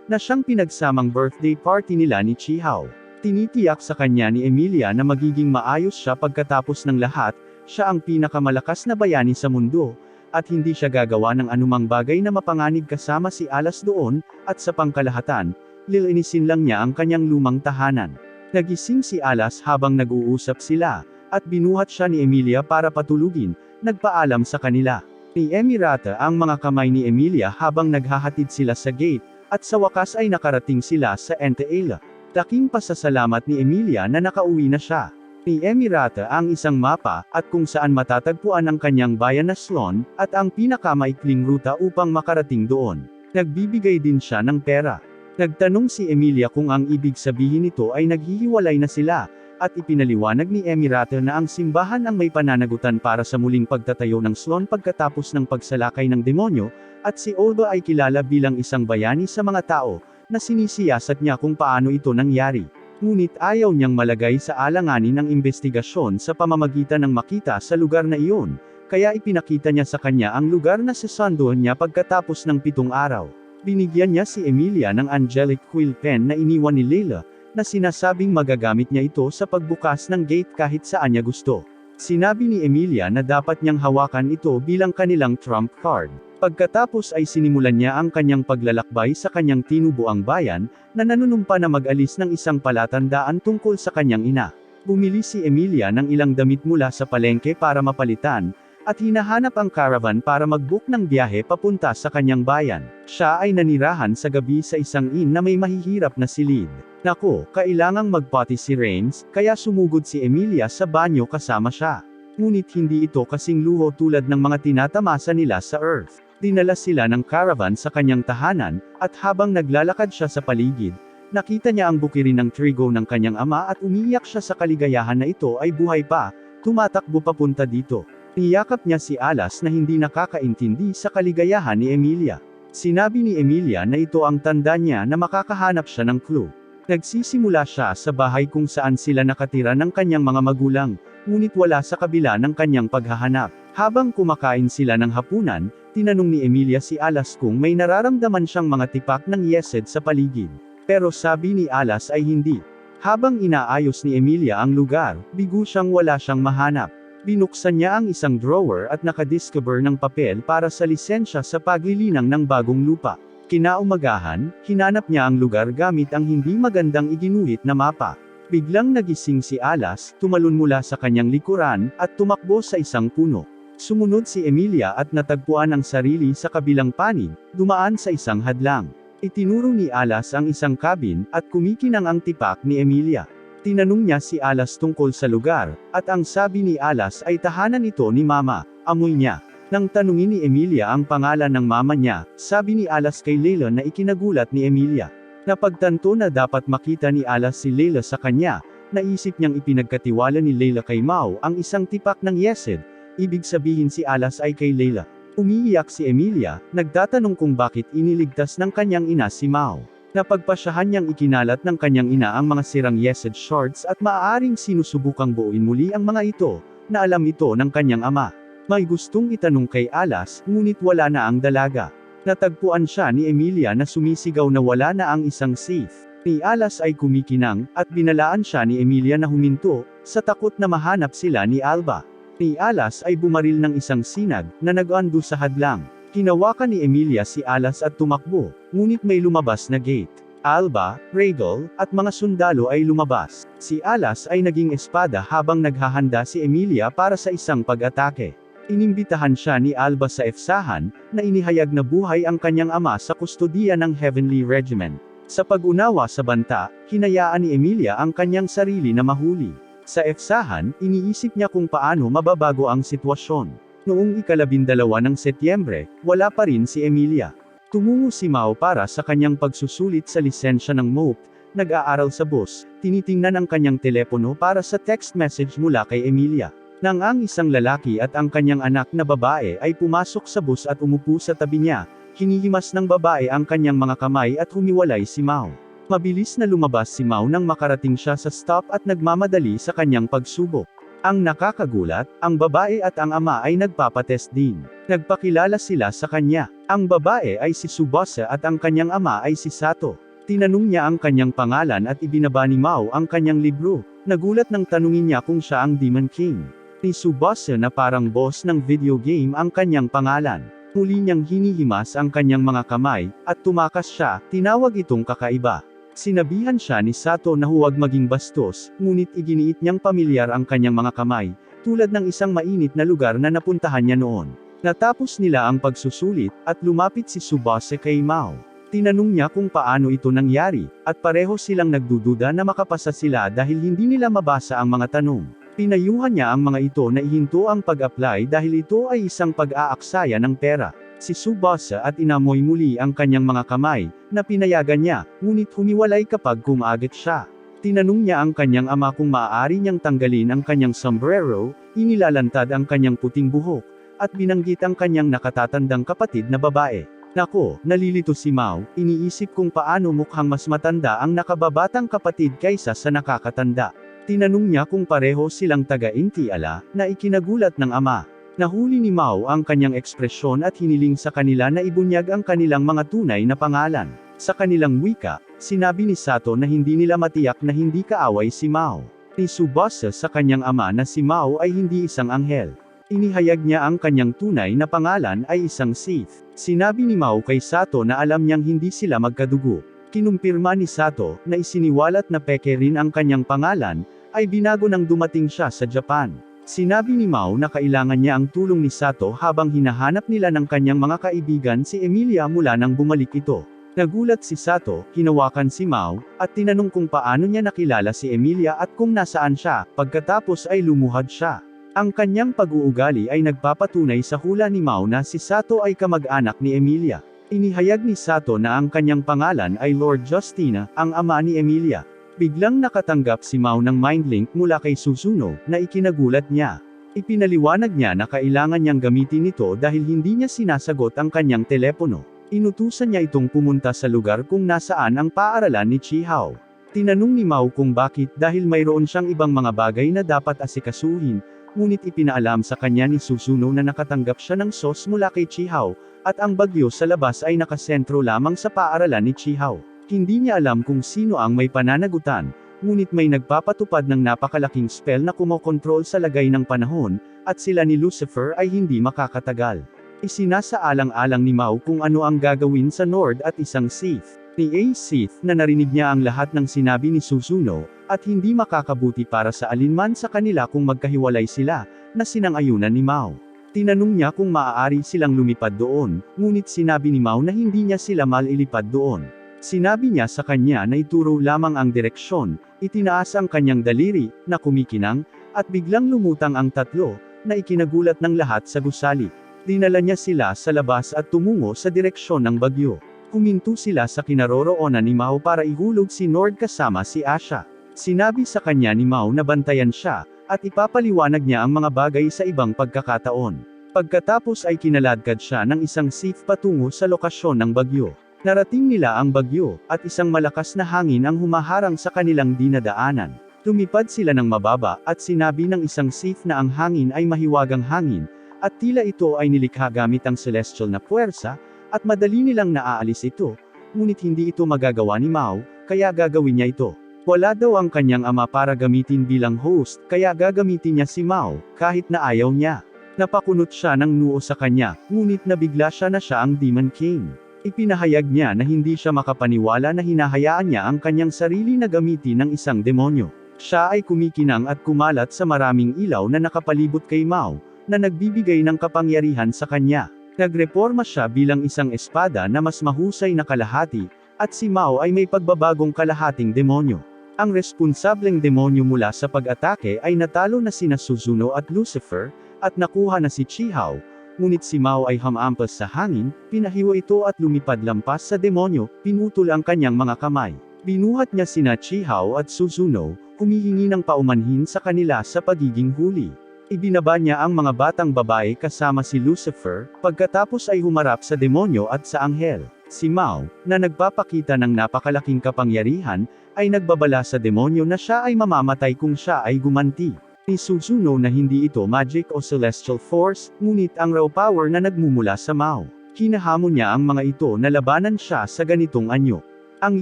na siyang pinagsamang birthday party nila ni Chihaw. Tinitiyak sa kanya ni Emilia na magiging maayos siya pagkatapos ng lahat, siya ang pinakamalakas na bayani sa mundo, at hindi siya gagawa ng anumang bagay na mapanganib kasama si Alas doon, at sa pangkalahatan, lilinisin lang niya ang kanyang lumang tahanan. Nagising si Alas habang nag-uusap sila, at binuhat siya ni Emilia para patulugin, nagpaalam sa kanila. Ni Emirata ang mga kamay ni Emilia habang naghahatid sila sa gate, at sa wakas ay nakarating sila sa Aunt Ayla. Taking pasasalamat ni Emilia na nakauwi na siya. Ni Emirata ang isang mapa, at kung saan matatagpuan ang kanyang bayan na Slon, at ang pinakamaikling ruta upang makarating doon. Nagbibigay din siya ng pera. Nagtanong si Emilia kung ang ibig sabihin nito ay naghihiwalay na sila, at ipinaliwanag ni Emirata na ang simbahan ang may pananagutan para sa muling pagtatayo ng Slon pagkatapos ng pagsalakay ng demonyo, at si Olga ay kilala bilang isang bayani sa mga tao, na sinisiyasat niya kung paano ito nangyari. Ngunit ayaw niyang malagay sa alanganin ang investigasyon sa pamamagitan ng makita sa lugar na iyon, kaya ipinakita niya sa kanya ang lugar na sasanduhan niya pagkatapos ng 7 araw. Binigyan niya si Emilia ng angelic quill pen na iniwan ni Layla, na sinasabing magagamit niya ito sa pagbukas ng gate kahit saan niya gusto. Sinabi ni Emilia na dapat niyang hawakan ito bilang kanilang trump card. Pagkatapos ay sinimulan niya ang kanyang paglalakbay sa kanyang tinubuang bayan, na nanunumpa na mag-alis ng isang palatandaan tungkol sa kanyang ina. Bumili si Emilia ng ilang damit mula sa palengke para mapalitan, at hinahanap ang caravan para mag-book ng biyahe papunta sa kanyang bayan. Siya ay nanirahan sa gabi sa isang inn na may mahihirap na silid. Nako, kailangang magpati si Rains, kaya sumugod si Emilia sa banyo kasama siya. Ngunit hindi ito kasing luho tulad ng mga tinatamasa nila sa Earth. Dinala sila ng caravan sa kanyang tahanan, at habang naglalakad siya sa paligid, nakita niya ang bukirin ng trigo ng kanyang ama at umiiyak siya sa kaligayahan na ito ay buhay pa, tumatakbo papunta dito. Niyakap niya si Alas na hindi nakakaintindi sa kaligayahan ni Emilia. Sinabi ni Emilia na ito ang tanda niya na makakahanap siya ng clue. Nagsisimula siya sa bahay kung saan sila nakatira ng kanyang mga magulang, ngunit wala sa kabila ng kanyang paghahanap. Habang kumakain sila ng hapunan, tinanong ni Emilia si Alas kung may nararamdaman siyang mga tipak ng Yesod sa paligid. Pero sabi ni Alas ay hindi. Habang inaayos ni Emilia ang lugar, bigo siyang wala siyang mahanap. Binuksan niya ang isang drawer at nakadiscover ng papel para sa lisensya sa paglilinang ng bagong lupa. Kinaumagahan, hinanap niya ang lugar gamit ang hindi magandang iginuhit na mapa. Biglang nagising si Alas, tumalon mula sa kanyang likuran, at tumakbo sa isang puno. Sumunod si Emilia at natagpuan ang sarili sa kabilang panig, dumaan sa isang hadlang. Itinuro ni Alas ang isang cabin, at kumikinang ang tipak ni Emilia. Tinanong niya si Alas tungkol sa lugar, at ang sabi ni Alas ay tahanan ito ni Mama, amoy niya. Nang tanungin ni Emilia ang pangalan ng mama niya, sabi ni Alas kay Layla na ikinagulat ni Emilia. Napagtanto na dapat makita ni Alas si Layla sa kanya, naisip niyang ipinagkatiwala ni Layla kay Mao ang isang tipak ng Yesod, ibig sabihin si Alas ay kay Layla. Umiiyak si Emilia, nagtatanong kung bakit iniligtas ng kanyang ina si Mao. Napagpasyahan niyang ikinalat ng kanyang ina ang mga sirang Yesod Shards at maaaring sinusubukang buuin muli ang mga ito, na alam ito ng kanyang ama. May gustong itanong kay Alas, ngunit wala na ang dalaga. Natagpuan siya ni Emilia na sumisigaw na wala na ang isang safe. Ni Alas ay kumikinang, at binalaan siya ni Emilia na huminto, sa takot na mahanap sila ni Alba. Ni Alas ay bumaril ng isang sinag, na nag-undo sa hadlang. Hinawakan ni Emilia si Alas at tumakbo, ngunit may lumabas na gate. Alba, Regal, at mga sundalo ay lumabas. Si Alas ay naging espada habang naghahanda si Emilia para sa isang pag-atake. Inimbitahan siya ni Alba sa efsahan, na inihayag na buhay ang kanyang ama sa kustodiya ng Heavenly Regiment. Sa pag-unawa sa banta, hinayaan ni Emilia ang kanyang sarili na mahuli. Sa efsahan, iniisip niya kung paano mababago ang sitwasyon. Noong ika-12 ng Setyembre, wala pa rin si Emilia. Tumungo si Mao para sa kanyang pagsusulit sa lisensya ng MOOC, nag-aaral sa bus, tinitingnan ang kanyang telepono para sa text message mula kay Emilia. Nang ang isang lalaki at ang kanyang anak na babae ay pumasok sa bus at umupo sa tabi niya, hinihimas ng babae ang kanyang mga kamay at humiwalay si Mao. Mabilis na lumabas si Mao nang makarating siya sa stop at nagmamadali sa kanyang pagsubok. Ang nakakagulat, ang babae at ang ama ay nagpapatest din. Nagpakilala sila sa kanya. Ang babae ay si Tsubasa at ang kanyang ama ay si Sato. Tinanong niya ang kanyang pangalan at ibinaba ni Mao ang kanyang libro. Nagulat nang tanungin niya kung siya ang Demon King. Ni Tsubasa na parang boss ng video game ang kanyang pangalan. Muli niyang hinihimas ang kanyang mga kamay, at tumakas siya, tinawag itong kakaiba. Sinabihan siya ni Sato na huwag maging bastos, ngunit iginiit niyang pamilyar ang kanyang mga kamay, tulad ng isang mainit na lugar na napuntahan niya noon. Natapos nila ang pagsusulit, at lumapit si Tsubasa kay Mao. Tinanong niya kung paano ito nangyari, at pareho silang nagdududa na makapasa sila dahil hindi nila mabasa ang mga tanong. Pinayuhan niya ang mga ito na ihinto ang pag-apply dahil ito ay isang pag-aaksaya ng pera. Si Tsubasa at inamoy muli ang kanyang mga kamay, na pinayagan niya, ngunit humiwalay kapag kumagit siya. Tinanong niya ang kanyang ama kung maaari niyang tanggalin ang kanyang sombrero, inilalantad ang kanyang puting buhok, at binanggit ang kanyang nakatatandang kapatid na babae. Nako, nalilito si Mao, iniisip kung paano mukhang mas matanda ang nakababatang kapatid kaysa sa nakakatanda. Tinanong niya kung pareho silang taga-Intiala, na ikinagulat ng ama. Nahuli ni Mao ang kanyang ekspresyon at hiniling sa kanila na ibunyag ang kanilang mga tunay na pangalan. Sa kanilang wika, sinabi ni Sato na hindi nila matiyak na hindi kaaway si Mao. Ni Tsubasa sa kanyang ama na si Mao ay hindi isang anghel. Inihayag niya ang kanyang tunay na pangalan ay isang Sith. Sinabi ni Mao kay Sato na alam niyang hindi sila magkadugo. Kinumpirma ni Sato na isiniwalat na peke rin ang kanyang pangalan, ay binago nang dumating siya sa Japan. Sinabi ni Mao na kailangan niya ang tulong ni Sato habang hinahanap nila ng kanyang mga kaibigan si Emilia mula nang bumalik ito. Nagulat si Sato, hinawakan si Mao, at tinanong kung paano niya nakilala si Emilia at kung nasaan siya, pagkatapos ay lumuhad siya. Ang kanyang pag-uugali ay nagpapatunay sa hula ni Mao na si Sato ay kamag-anak ni Emilia. Inihayag ni Sato na ang kanyang pangalan ay Lord Justina, ang ama ni Emilia. Biglang nakatanggap si Mao ng mindlink mula kay Susuno, na ikinagulat niya. Ipinaliwanag niya na kailangan niyang gamitin ito dahil hindi niya sinasagot ang kanyang telepono. Inutusan niya itong pumunta sa lugar kung nasaan ang paaralan ni Chihao. Tinanong ni Mao kung bakit dahil mayroon siyang ibang mga bagay na dapat asikasuhin, ngunit ipinaalam sa kanya ni Susuno na nakatanggap siya ng SOS mula kay Chihao, at ang bagyo sa labas ay nakasentro lamang sa paaralan ni Chihao. Hindi niya alam kung sino ang may pananagutan, ngunit may nagpapatupad ng napakalaking spell na kumokontrol sa lagay ng panahon, at sila ni Lucifer ay hindi makakatagal. Isinasaalang-alang ni Mao kung ano ang gagawin sa Nord at isang Sith. Ni A. Sith na narinig niya ang lahat ng sinabi ni Susuno, at hindi makakabuti para sa alinman sa kanila kung magkahiwalay sila, na sinang-ayunan ni Mao. Tinanong niya kung maaari silang lumipad doon, ngunit sinabi ni Mao na hindi niya sila malilipad doon. Sinabi niya sa kanya na ituro lamang ang direksyon, itinaas ang kanyang daliri, na kumikinang, at biglang lumutang ang tatlo, na ikinagulat ng lahat sa gusali. Dinala niya sila sa labas at tumungo sa direksyon ng bagyo. Huminto sila sa kinaroroonan ni Mao para ihulog si Nord kasama si Asha. Sinabi sa kanya ni Mao na bantayan siya, at ipapaliwanag niya ang mga bagay sa ibang pagkakataon. Pagkatapos ay kinaladkad siya ng isang Sith patungo sa lokasyon ng bagyo. Narating nila ang bagyo, at isang malakas na hangin ang humaharang sa kanilang dinadaanan. Lumipad sila ng mababa, at sinabi ng isang Sith na ang hangin ay mahiwagang hangin, at tila ito ay nilikha gamit ang celestial na puwersa, at madali nilang naaalis ito, ngunit hindi ito magagawa ni Mao, kaya gagawin niya ito. Wala daw ang kanyang ama para gamitin bilang host, kaya gagamitin niya si Mao, kahit na ayaw niya. Napakunot siya ng noo sa kanya, ngunit nabigla siya na siya ang Demon King. Ipinahayag niya na hindi siya makapaniwala na hinahayaan niya ang kanyang sarili na gamitin ng isang demonyo. Siya ay kumikinang at kumalat sa maraming ilaw na nakapalibot kay Mao, na nagbibigay ng kapangyarihan sa kanya. Nagreporma siya bilang isang espada na mas mahusay na kalahati, at si Mao ay may pagbabagong kalahating demonyo. Ang responsableng demonyo mula sa pag-atake ay natalo na sina Suzuno at Lucifer, at nakuha na si Chihao, ngunit si Mao ay hamampas sa hangin, pinahiwa ito at lumipad lampas sa demonyo, pinutol ang kanyang mga kamay. Binuhat niya sina Chihao at Suzuno, humihingi ng paumanhin sa kanila sa pagiging huli. Ibinaba niya ang mga batang babae kasama si Lucifer, pagkatapos ay humarap sa demonyo at sa anghel. Si Mao, na nagpapakita ng napakalaking kapangyarihan, ay nagbabala sa demonyo na siya ay mamamatay kung siya ay gumanti. Ni Suzuno na hindi ito magic o celestial force, ngunit ang raw power na nagmumula sa Mao. Hinahamon niya ang mga ito na labanan siya sa ganitong anyo. Ang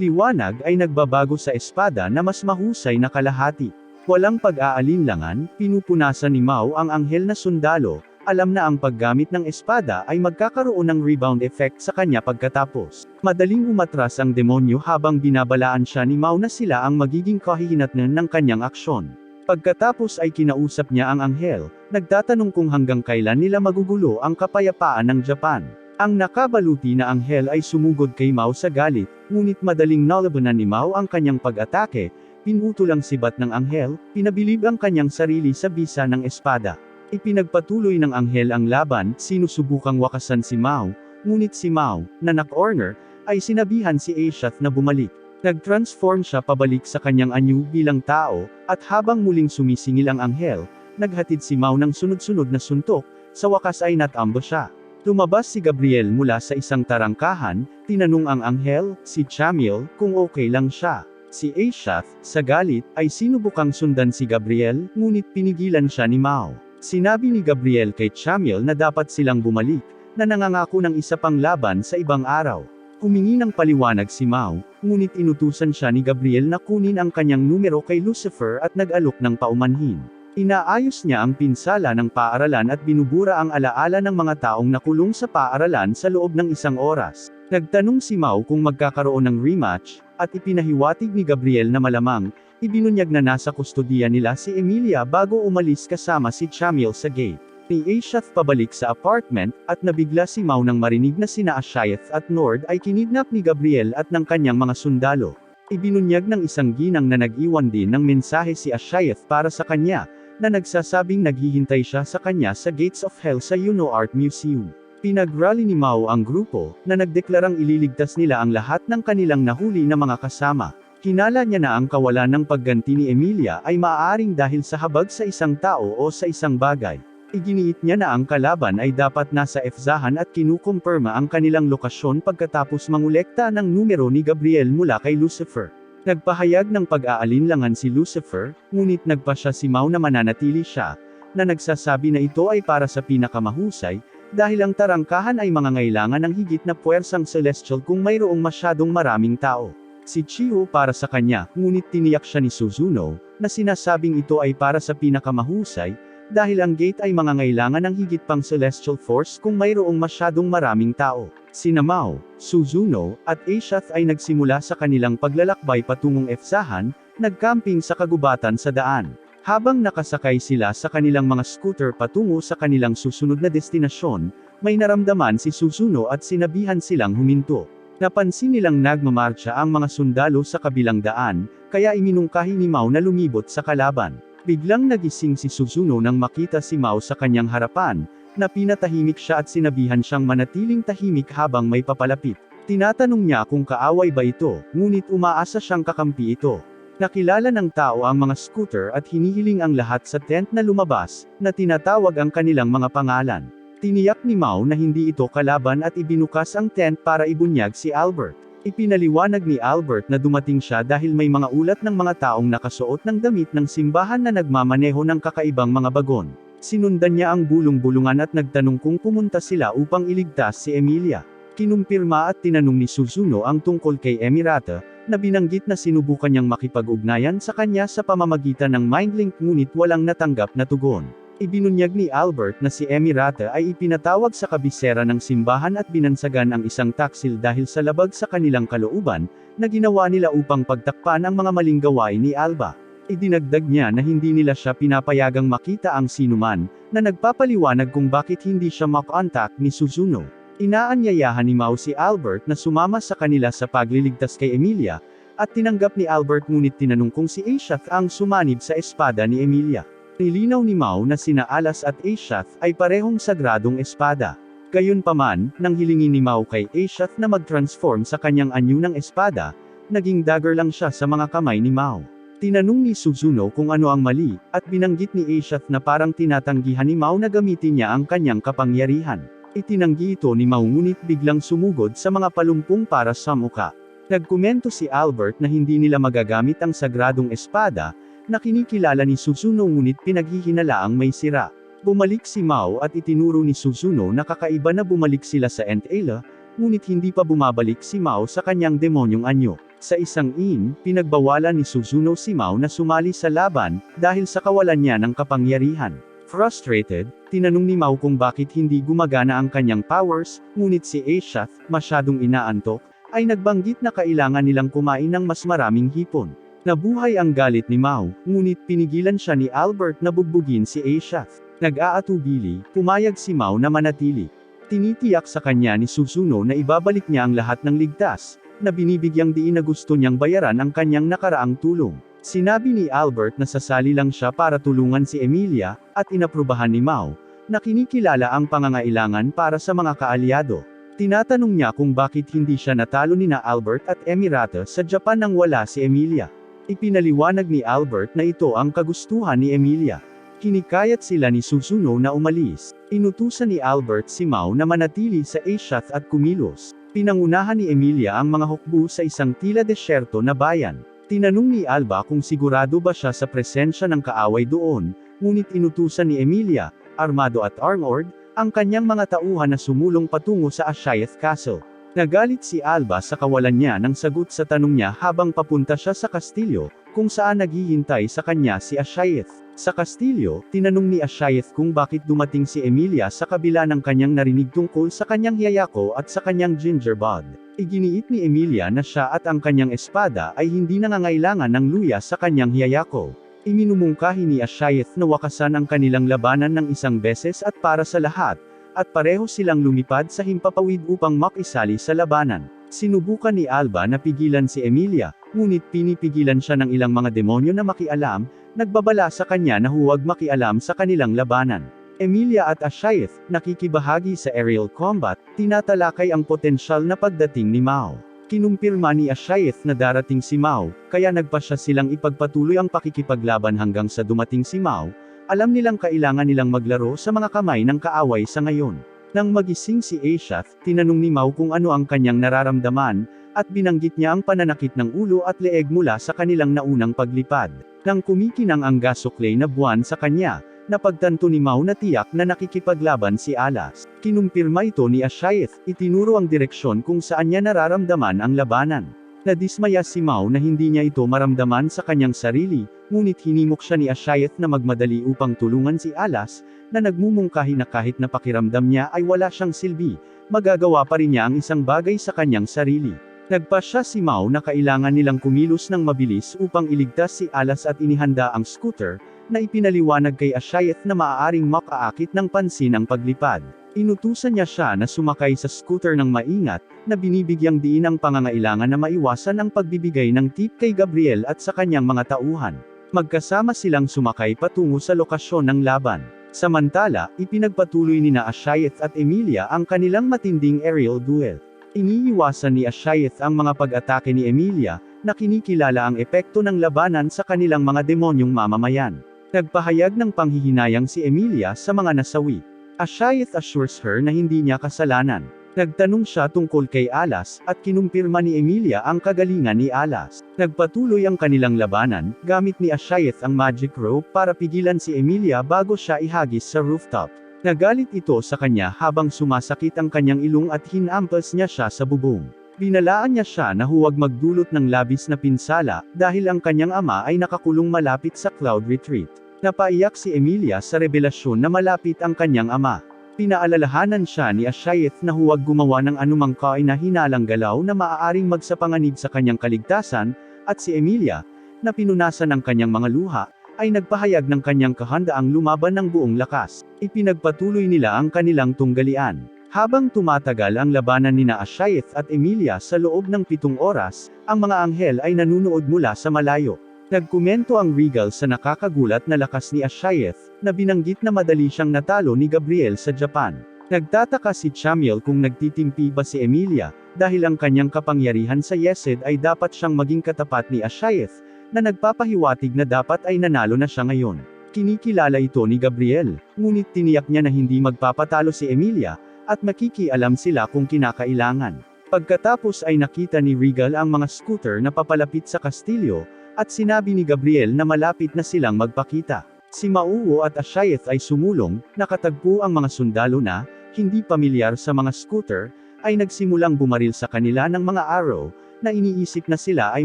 liwanag ay nagbabago sa espada na mas mahusay na kalahati. Walang pag-aalinlangan, pinupunasan ni Mao ang anghel na sundalo, alam na ang paggamit ng espada ay magkakaroon ng rebound effect sa kanya pagkatapos. Madaling umatras ang demonyo habang binabalaan siya ni Mao na sila ang magiging kahihinatnan ng kanyang aksyon. Pagkatapos ay kinausap niya ang anghel, nagtatanong kung hanggang kailan nila magugulo ang kapayapaan ng Japan. Ang nakabaluti na anghel ay sumugod kay Mao sa galit, ngunit madaling nalabanan ni Mao ang kanyang pag-atake, pinutol ang sibat ng anghel, pinabilib ang kanyang sarili sa bisa ng espada. Ipinagpatuloy ng anghel ang laban, sinusubukang wakasan si Mao, ngunit si Mao, na nak-orner, ay sinabihan si Ashath na bumalik. Nag-transform siya pabalik sa kanyang anyo bilang tao, at habang muling sumisingil ang anghel, naghatid si Mao ng sunod-sunod na suntok, sa wakas ay natambo siya. Lumabas si Gabriel mula sa isang tarangkahan, tinanong ang anghel, si Chamiel, kung okay lang siya. Si Ashath, sa galit, ay sinubukang sundan si Gabriel, ngunit pinigilan siya ni Mao. Sinabi ni Gabriel kay Chamiel na dapat silang bumalik, na nangangako ng isa pang laban sa ibang araw. Humingi ng paliwanag si Mao, ngunit inutusan siya ni Gabriel na kunin ang kanyang numero kay Lucifer at nag-alok ng paumanhin. Inaayos niya ang pinsala ng paaralan at binubura ang alaala ng mga taong nakulong sa paaralan sa loob ng 1 oras. Nagtanong si Mao kung magkakaroon ng rematch, at ipinahiwatig ni Gabriel na malamang, ibinunyag na nasa kustodiya nila si Emilia bago umalis kasama si Chamiel sa gate. Ni Ashath pabalik sa apartment, at nabigla si Mao nang marinig na sina Ashath at Nord ay kinidnap ni Gabriel at ng kanyang mga sundalo. Ibinunyag ng isang ginang na nag-iwan din ng mensahe si Ashath para sa kanya, na nagsasabing naghihintay siya sa kanya sa Gates of Hell sa Yuno Art Museum. Pinag-rally ni Mao ang grupo, na nagdeklarang ililigtas nila ang lahat ng kanilang nahuli na mga kasama. Hinala niya na ang kawalan ng pagganti ni Emilia ay maaaring dahil sa habag sa isang tao o sa isang bagay. Iginiit niya na ang kalaban ay dapat nasa efzahan at kinukumpirma ang kanilang lokasyon pagkatapos mangolekta ng numero ni Gabriel mula kay Lucifer. Nagpahayag ng pag-aalinlangan si Lucifer, ngunit nagpasya si Mao na mananatili siya, na nagsasabi na ito ay para sa pinakamahusay, dahil ang tarangkahan ay mangangailangan ng higit na puwersang celestial kung mayroong masyadong maraming tao. Si Chiho para sa kanya, ngunit tiniyak siya ni Suzuno, na sinasabing ito ay para sa pinakamahusay, dahil ang gate ay mangangailangan ng higit pang celestial force kung mayroong masyadong maraming tao. Sina Mao, Suzuno, at Ashath ay nagsimula sa kanilang paglalakbay patungong efzahan, nagcamping sa kagubatan sa daan. Habang nakasakay sila sa kanilang mga scooter patungo sa kanilang susunod na destinasyon, may naramdaman si Suzuno at sinabihan silang huminto. Napansin nilang nagmamarcha ang mga sundalo sa kabilang daan, kaya iminungkahi ni Mao na lumibot sa kalaban. Biglang nagising si Suzuno nang makita si Mao sa kanyang harapan, na pinatahimik siya at sinabihan siyang manatiling tahimik habang may papalapit. Tinatanong niya kung kaaway ba ito, ngunit umaasa siyang kakampi ito. Nakilala ng tao ang mga scooter at hinihiling ang lahat sa tent na lumabas, na tinatawag ang kanilang mga pangalan. Tiniyak ni Mao na hindi ito kalaban at ibinukas ang tent para ibunyag si Albert. Ipinaliwanag ni Albert na dumating siya dahil may mga ulat ng mga taong nakasuot ng damit ng simbahan na nagmamaneho ng kakaibang mga bagon. Sinundan niya ang bulong-bulungan at nagtanong kung pumunta sila upang iligtas si Emilia. Kinumpirma at tinanong ni Suzuno ang tungkol kay Emirata, na binanggit na sinubukan niyang makipag-ugnayan sa kanya sa pamamagitan ng mindlink ngunit walang natanggap na tugon. Ibinunyag ni Albert na si Emirata ay ipinatawag sa kabisera ng simbahan at binansagan ang isang taksil dahil sa labag sa kanilang kalooban, na ginawa nila upang pagtakpan ang mga maling gawain ni Alba. Idinagdag niya na hindi nila siya pinapayagang makita ang sinuman, na nagpapaliwanag kung bakit hindi siya makontak ni Suzuno. Inaanyayahan ni Mao si Albert na sumama sa kanila sa pagliligtas kay Emilia, at tinanggap ni Albert ngunit tinanong kung si Ashath ang sumanib sa espada ni Emilia. Nilinaw ni Mao na sina Alas at Ashath ay parehong sagradong espada. Gayunpaman, nang hilingin ni Mao kay Ashath na mag-transform sa kanyang anyo ng espada, naging dagger lang siya sa mga kamay ni Mao. Tinanong ni Suzuno kung ano ang mali, at binanggit ni Ashath na parang tinatanggihan ni Mao na gamitin niya ang kanyang kapangyarihan. Itinanggi ito ni Mao ngunit biglang sumugod sa mga palumpong para sa mukha. Nagkomento si Albert na hindi nila magagamit ang sagradong espada, na kinikilala ni Suzuno ngunit pinaghihinalaang may sira. Bumalik si Mao at itinuro ni Suzuno na kakaiba na bumalik sila sa Entela, ngunit hindi pa bumabalik si Mao sa kanyang demonyong anyo. Sa isang pinagbawalan ni Suzuno si Mao na sumali sa laban, dahil sa kawalan niya ng kapangyarihan. Frustrated, tinanong ni Mao kung bakit hindi gumagana ang kanyang powers, ngunit si Ashath, masyadong inaantok, ay nagbanggit na kailangan nilang kumain ng mas maraming hipon. Nabuhay ang galit ni Mao, ngunit pinigilan siya ni Albert na bugbugin si Ashath. Nag-aatubili, pumayag si Mao na manatili. Tinitiyak sa kanya ni Suzuno na ibabalik niya ang lahat ng ligtas, na binibigyang diin na gusto niyang bayaran ang kanyang nakaraang tulong. Sinabi ni Albert na sasali lang siya para tulungan si Emilia, at inaprubahan ni Mao, na kinikilala ang pangangailangan para sa mga kaalyado. Tinatanong niya kung bakit hindi siya natalo ni na Albert at Emirata sa Japan nang wala si Emilia. Ipinaliwanag ni Albert na ito ang kagustuhan ni Emilia. Kinikayat sila ni Suzuno na umalis. Inutusan ni Albert si Mao na manatili sa Ashath at kumilos. Pinangunahan ni Emilia ang mga hukbo sa isang tila desyerto na bayan. Tinanong ni Alba kung sigurado ba siya sa presensya ng kaaway doon, ngunit inutusan ni Emilia, armado at armored, ang kanyang mga tauhan na sumulong patungo sa Ashaeth Castle. Nagalit si Alba sa kawalan niya ng sagot sa tanong niya habang papunta siya sa kastilyo, kung saan naghihintay sa kanya si Ashaeth. Sa kastilyo, tinanong ni Ashaeth kung bakit dumating si Emilia sa kabila ng kanyang narinig tungkol sa kanyang hiyayako at sa kanyang gingerbread. Iginiit ni Emilia na siya at ang kanyang espada ay hindi nangangailangan ng luya sa kanyang hiyayako. Iminumungkahi ni Ashaeth na wakasan ang kanilang labanan ng isang beses at para sa lahat, at pareho silang lumipad sa himpapawid upang makisali sa labanan. Sinubukan ni Alba na pigilan si Emilia, ngunit pinipigilan siya ng ilang mga demonyo na makialam, nagbabala sa kanya na huwag makialam sa kanilang labanan. Emilia at Ashaeth, nakikibahagi sa aerial combat, tinatalakay ang potensyal na pagdating ni Mao. Kinumpirma ni Ashaeth na darating si Mao, kaya nagpasya silang ipagpatuloy ang pakikipaglaban hanggang sa dumating si Mao. Alam nilang kailangan nilang maglaro sa mga kamay ng kaaway sa ngayon. Nang magising si Ashath, tinanong ni Mao kung ano ang kanyang nararamdaman, at binanggit niya ang pananakit ng ulo at leeg mula sa kanilang naunang paglipad. Nang kumikinang ang gasoklay na buwan sa kanya, napagtanto ni Mao na tiyak na nakikipaglaban si Alas. Kinumpirma ito ni Ashaeth, itinuro ang direksyon kung saan niya nararamdaman ang labanan. Nadismaya si Mao na hindi niya ito maramdaman sa kanyang sarili, ngunit hinimok siya ni Ashaeth na magmadali upang tulungan si Alas, na nagmumungkahi na kahit na pakiramdam niya ay wala siyang silbi, magagawa pa rin niya ang isang bagay sa kanyang sarili. Nagpasya si Mao na kailangan nilang kumilos ng mabilis upang iligtas si Alas at inihanda ang scooter, na ipinaliwanag kay Ashaeth na maaaring makaakit ng pansin ang paglipad. Inutusan niya siya na sumakay sa scooter ng maingat, na binibigyang diin ang pangangailangan na maiwasan ang pagbibigay ng tip kay Gabriel at sa kanyang mga tauhan. Magkasama silang sumakay patungo sa lokasyon ng laban. Samantala, ipinagpatuloy ni na Ashaeth at Emilia ang kanilang matinding aerial duel. Iniiwasan ni Ashaeth ang mga pag-atake ni Emilia, na kinikilala ang epekto ng labanan sa kanilang mga demonyong mamamayan. Nagpahayag ng panghihinayang si Emilia sa mga nasawi. Ashaeth assures her na hindi niya kasalanan. Nagtanong siya tungkol kay Alas, at kinumpirma ni Emilia ang kagalingan ni Alas. Nagpatuloy ang kanilang labanan, gamit ni Ashaeth ang magic rope para pigilan si Emilia bago siya ihagis sa rooftop. Nagalit ito sa kanya habang sumasakit ang kanyang ilong at hinampas niya siya sa bubong. Binalaan niya siya na huwag magdulot ng labis na pinsala, dahil ang kanyang ama ay nakakulong malapit sa Cloud Retreat. Napaiyak si Emilia sa revelasyon na malapit ang kanyang ama. Pinaalalahanan siya ni Ashaeth na huwag gumawa ng anumang kaina-hinalang galaw na maaaring magsapanganib sa kanyang kaligtasan, at si Emilia, na pinunasan ng kanyang mga luha, ay nagpahayag ng kanyang kahandaang lumaban ng buong lakas. Ipinagpatuloy nila ang kanilang tunggalian. Habang tumatagal ang labanan nina Ashiath at Emilia sa loob ng 7 oras, ang mga anghel ay nanunood mula sa malayo. Nagkomento ang Regal sa nakakagulat na lakas ni Ashiath, na binanggit na madali siyang natalo ni Gabriel sa Japan. Nagtataka si Chamiel kung nagtitimpi ba si Emilia, dahil ang kanyang kapangyarihan sa Yesed ay dapat siyang maging katapat ni Ashiath, na nagpapahiwatig na dapat ay nanalo na siya ngayon. Kinikilala ito ni Gabriel, ngunit tiniyak niya na hindi magpapatalo si Emilia, at makikialam sila kung kinakailangan. Pagkatapos ay nakita ni Regal ang mga scooter na papalapit sa kastilyo, at sinabi ni Gabriel na malapit na silang magpakita. Si Mauo at Ashiath ay sumulong, nakatagpo ang mga sundalo na, hindi pamilyar sa mga scooter, ay nagsimulang bumaril sa kanila ng mga arrow, na iniisip na sila ay